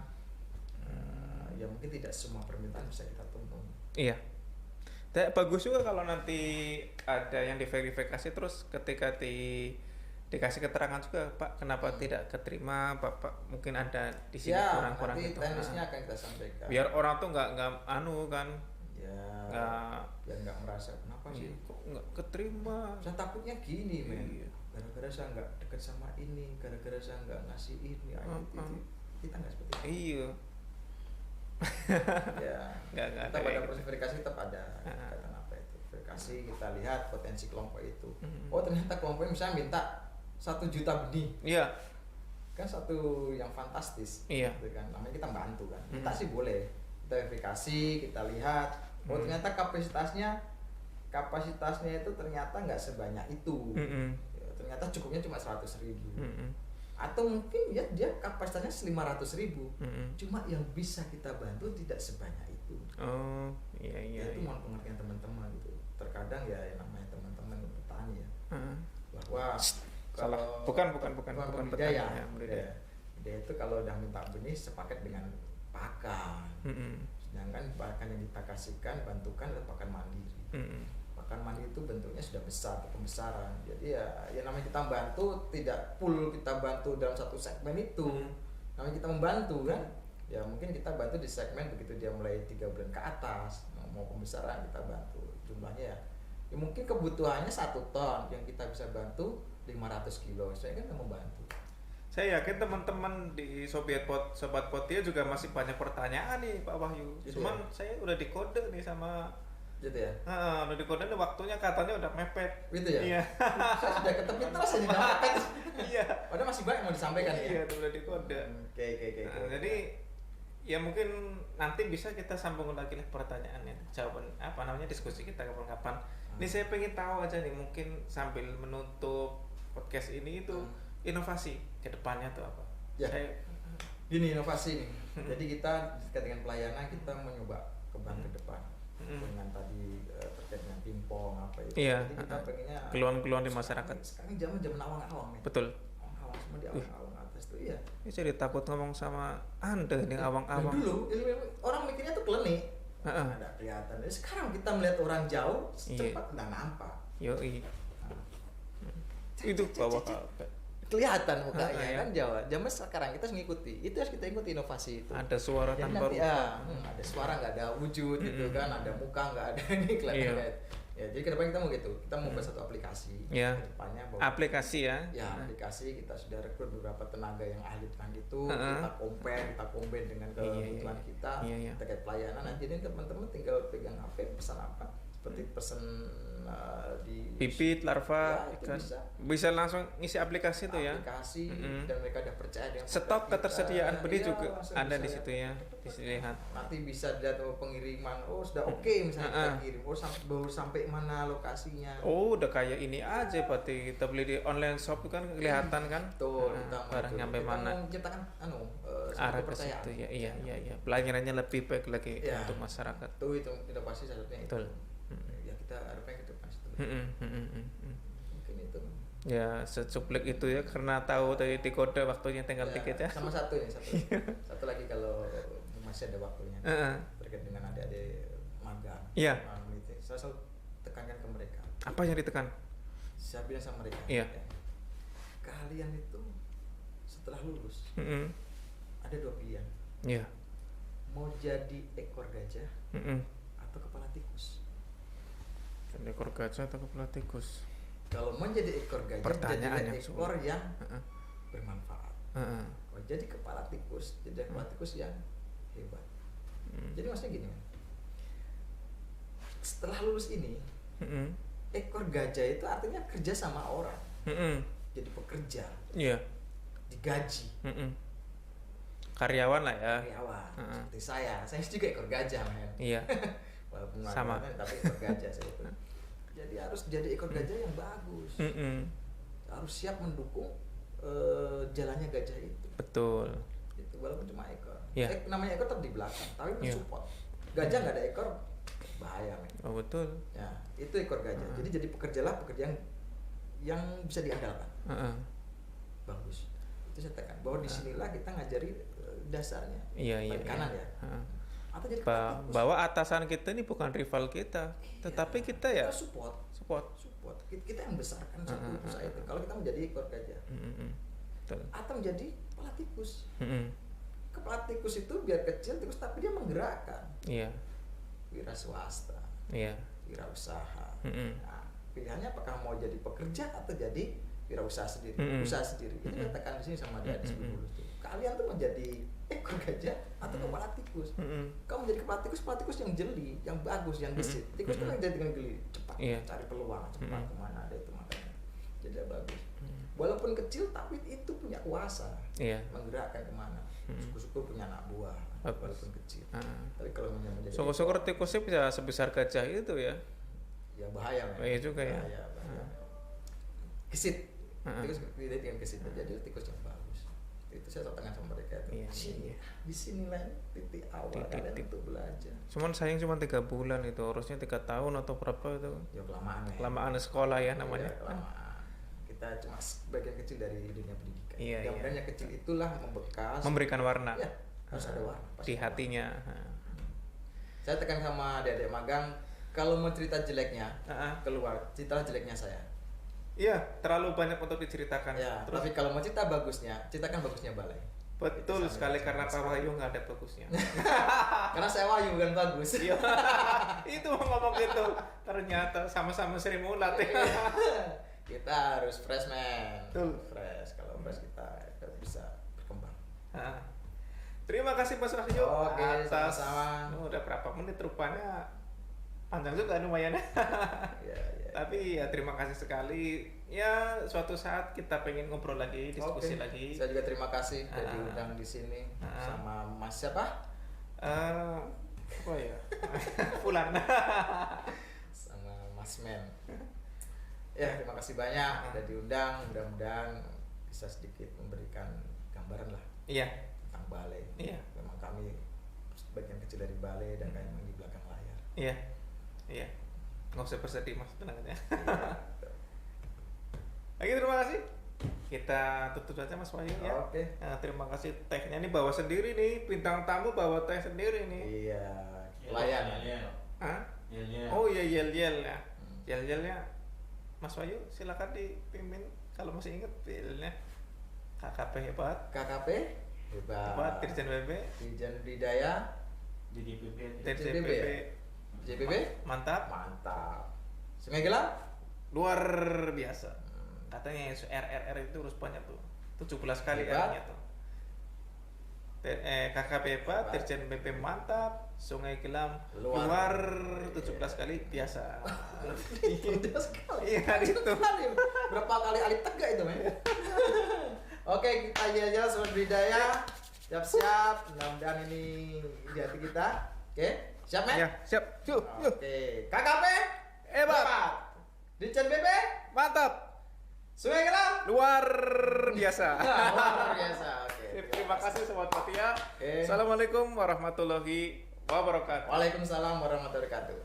Ya mungkin tidak semua permintaan bisa kita tuntun. Iya. Bagus juga kalau nanti ada yang diverifikasi terus ketika dikasih keterangan juga, Pak, kenapa tidak keterima, Bapak mungkin ada di sini Ya, kurang-kurang nanti gitu. teknisnya akan kita sampaikan. Biar orang tuh nggak anu kan, Ya, nggak biar nggak merasa kenapa sih. kok nggak keterima. Saya takutnya gini, men. Iya. Gara-gara saya nggak dekat sama ini, gara-gara saya nggak ngasih ini, kita nggak seperti itu. Iya. Ya, Nggak kita ada pada kayak proses verifikasi tetap ada kaitan apa itu. Verifikasi kita lihat potensi kelompok itu. Mm. Oh, ternyata kelompoknya misalnya minta 1 juta benih. Iya. Kan satu yang fantastis. Iya. Gitu kan. Namanya kita bantu kan. Minta sih boleh. Kita verifikasi, kita lihat. Oh, ternyata kapasitasnya itu ternyata nggak sebanyak itu. Ya, ternyata cukupnya cuma 100.000. Atau mungkin ya dia kapasitasnya 500.000. Cuma yang bisa kita bantu tidak sebanyak itu. Oh, iya. Itu mohon pengertian teman-teman gitu. Terkadang ya yang namanya teman-teman petani ya. Bahwa Salah. kalau Bukan budidaya, petani, ya, budidaya. Budidaya itu kalau udah minta benih sepaket dengan pakan. Sedangkan pakan yang dipakasikan bantukan adalah pakan mandiri. Pakan mandiri itu bentuknya sudah besar, pembesaran. Jadi ya namanya kita bantu tidak full kita bantu dalam satu segmen itu. Namanya kita membantu kan. Ya mungkin kita bantu di segmen begitu dia mulai 3 bulan ke atas mau pembesaran kita bantu. Jumlahnya ya mungkin kebutuhannya 1 ton yang kita bisa bantu 500 kilo. Saya kan membantu. Saya yakin teman-teman di Sobat Potia juga masih banyak pertanyaan nih Pak Wahyu. Gitu Cuman ya? saya udah dikode nih sama Gitu ya. udah dikode nih waktunya katanya udah mepet. Gitu ya. Iya. Saya sudah ke tepi terus ini dapat. Iya. Padahal masih banyak yang mau disampaikan ya. Iya, itu udah dikode. Oke. Nah, jadi ya mungkin nanti bisa kita sambung lagi lah pertanyaannya, jawaban apa namanya diskusi kita kapan-kapan. Ini saya pengen tahu aja nih, mungkin sambil menutup podcast ini itu inovasi ke depannya tuh apa? Ya. Saya Gini inovasi nih. Jadi kita terkait dengan pelayanan kita mencoba kembang ke depan. Dengan tadi terkait dengan pingpong apa itu. Iya. Jadi kita pengennya keluhan-keluhan di masyarakat. Sekarang zaman awang-awang nih. Betul. Awang-awang semua di awang-awang atas tuh iya. Ini jadi takut ngomong sama Anda nih Dan awang-awang. dulu orang mikirnya tuh klenik. Ada kelihatan. Jadi sekarang kita melihat orang jauh cepat udah nampak. Yoi. Itu bawah Kelihatan mukanya kan Jawa. Zaman sekarang kita harus ngikuti. Itu harus kita ikuti inovasi itu. ada suara Jadi tanpa nanti ada suara nggak ada wujud gitu kan, ada muka nggak ada ini kelihatan kayak. Ya, jadi ke depan kita mau gitu. Kita mau buat satu aplikasi. Ya. Ke depannya bahwa aplikasi ya. ya aplikasi kita sudah rekrut beberapa tenaga yang ahli tentang itu. Kita combine dengan kebutuhan kita terkait pelayanan. Nanti ini teman-teman tinggal pegang HP pesan apa? Seperti pesan di Bibit, larva, ya, ikan. bisa. Bisa langsung ngisi aplikasi itu ya. Aplikasi dan mereka udah percaya dengan Stok kita. ketersediaan benih Iya, juga langsung ada bisa di ya. situ ya. Dilihat. Nanti bisa dilihat pengiriman, sudah oke misalnya kita kirim, baru sampai mana lokasinya. Oh, udah kayak ini aja berarti kita beli di online shop kan kelihatan kan? Betul, kita mau barang itu. nyampe Kita mana? mau menciptakan Arah ke kepercayaan. situ ya. Iya. Pelayanannya lebih baik lagi Ya. untuk masyarakat. Itu inovasi salah satunya itu. Betul. Ya kita harapnya ke depan itu. Mungkin itu. Ya, secuplik itu ya karena tahu tadi di kode waktunya tinggal dikit ya. Sama satu lagi kalau masih ada waktunya terkait dengan adik-adik magang. Iya. Saya selalu tekankan ke mereka. Apa yang ditekan? Saya bilang sama mereka. Iya. Ya, kalian itu setelah lulus ada 2 pilihan. Iya. Mau jadi ekor gajah atau kepala tikus. Ekor gajah atau kepala tikus? Kalau mau jadi ekor gajah, Pertanyaan jadi yang ekor yang bermanfaat. Kalau jadi kepala tikus, jadi kepala tikus yang hebat. Jadi maksudnya gini, setelah lulus ini, ekor gajah itu artinya kerja sama orang, jadi pekerja, Iya. digaji, Karyawan lah ya. karyawan. Seperti saya juga ekor gajah, men. Iya. Walaupun Sama. tapi ekor gajah saya itu. Jadi harus jadi ekor gajah yang bagus. Harus siap mendukung jalannya gajah itu. Betul. Itu walaupun cuma ekor. Iya. Namanya ekor tetap di belakang, tapi mensupport. Gajah nggak ada ekor bahaya, men. Oh betul. Ya, itu ekor gajah. Jadi pekerjalah pekerjaan yang bisa diandalkan. Bagus. Itu saya tekan bahwa disinilah kita ngajari dasarnya. Iya. Kanan ya. atau jadi kepala tikus. Bahwa atasan kita ini bukan rival kita, tetapi kita ya Kita support. Kita yang besarkan satu usaha itu. Kalau kita menjadi ekor gajah, atau menjadi kepala tikus. Kepala tikus itu biar kecil tikus, tapi dia menggerakkan. Iya. Wira swasta. Iya. Wira usaha. Nah, pilihannya apakah mau jadi pekerja atau jadi wirausaha sendiri, usaha sendiri. Itu katakan di sini sama dia sebelum lulus tuh. Kalian tuh menjadi ekor gajah atau kepala tikus. Kamu menjadi kepala tikus yang jeli, yang bagus, yang gesit. Tikus kan yang jadi dengan geli, cepat, cari peluang, cepat kemana ada itu makanya. Jadi bagus. Walaupun kecil tapi itu punya kuasa, menggerakkan kemana. Syukur-syukur punya anak buah, walaupun kecil. Tapi kalau menjadi syukur-syukur tikusnya bisa sebesar gajah itu ya. Ya bahaya. Bahaya juga ya. Bahaya. Gesit. Tikus dengan gesit menjadi tikus yang bagus. Itu saya katakan sama mereka itu. Di sinilah titik awal kalian untuk belajar. Cuman sayang cuma 3 bulan itu, harusnya 3 tahun atau berapa itu. Ya kelamaan ya. Kelamaan sekolah ya namanya. Ya, kelamaan. Kita cuma bagian kecil dari dunia pendidikan. Yang yang kecil itulah membekas. Memberikan warna. Ya, harus ada warna. Di hatinya. Saya tekan sama adik-adik magang, kalau mau cerita jeleknya, keluar, ceritalah jeleknya saya. Iya, terlalu banyak untuk diceritakan. Ya, tapi kalau mau cerita bagusnya, ceritakan bagusnya balai. Betul sekali, karena Pak Wahyu nggak ada bagusnya. Karena saya Wahyu bukan bagus. Iya. Itu mau ngomong gitu. Ternyata sama-sama Sri Mulat. Kita harus fresh man. Betul. Fresh. Kalau fresh kita bisa berkembang. Terima kasih Mas Wahyu. Oke, sama-sama. Udah berapa menit rupanya? Panjang juga lumayan. Ya. Tapi ya terima kasih sekali. Ya suatu saat kita pengen ngobrol lagi, diskusi lagi. Saya juga terima kasih udah diundang di sini sama Mas siapa? Apa ya? Fulan. Sama Mas Men. Ya, terima kasih banyak udah diundang. Mudah-mudahan bisa sedikit memberikan gambaran lah. Iya. Tentang balai. Iya. Memang kami bagian kecil dari balai dan kami di belakang layar. Iya. Nggak usah bersedih Mas, tenang aja. Lagi terima kasih. Kita tutup saja Mas Wahyu ya. Oke. Nah, terima kasih, tehnya ini bawa sendiri nih, bintang tamu bawa teh sendiri nih. Iya. Pelayan. Oh iya, yel ya. Yel-yelnya Mas Wahyu silakan dipimpin kalau masih ingat yelnya. KKP hebat. Hebat. Dirjen BB. Dirjen Budidaya. Dirjen BB. JPB? Mantap. Sungai Gelam? Luar biasa. Katanya RRR itu harus banyak tuh. 17 kali R-nya tuh. KKP hebat, Dirjen BP mantap, Sungai Gelam luar 17 kali biasa. Mudah sekali. Iya itu. Berapa kali alif tegak itu, men? Oke, kita aja Sobat Budidaya. Siap-siap. Mudah-mudahan ini di hati kita. Oke, siap, men? Ya, siap. Yuk. Oke, KKP hebat. Dirjen BP Mantap. Sungai Gelam Luar biasa. luar biasa. Oke. Terima kasih Sobat Patia. Oke. Assalamualaikum warahmatullahi wabarakatuh. Waalaikumsalam warahmatullahi wabarakatuh.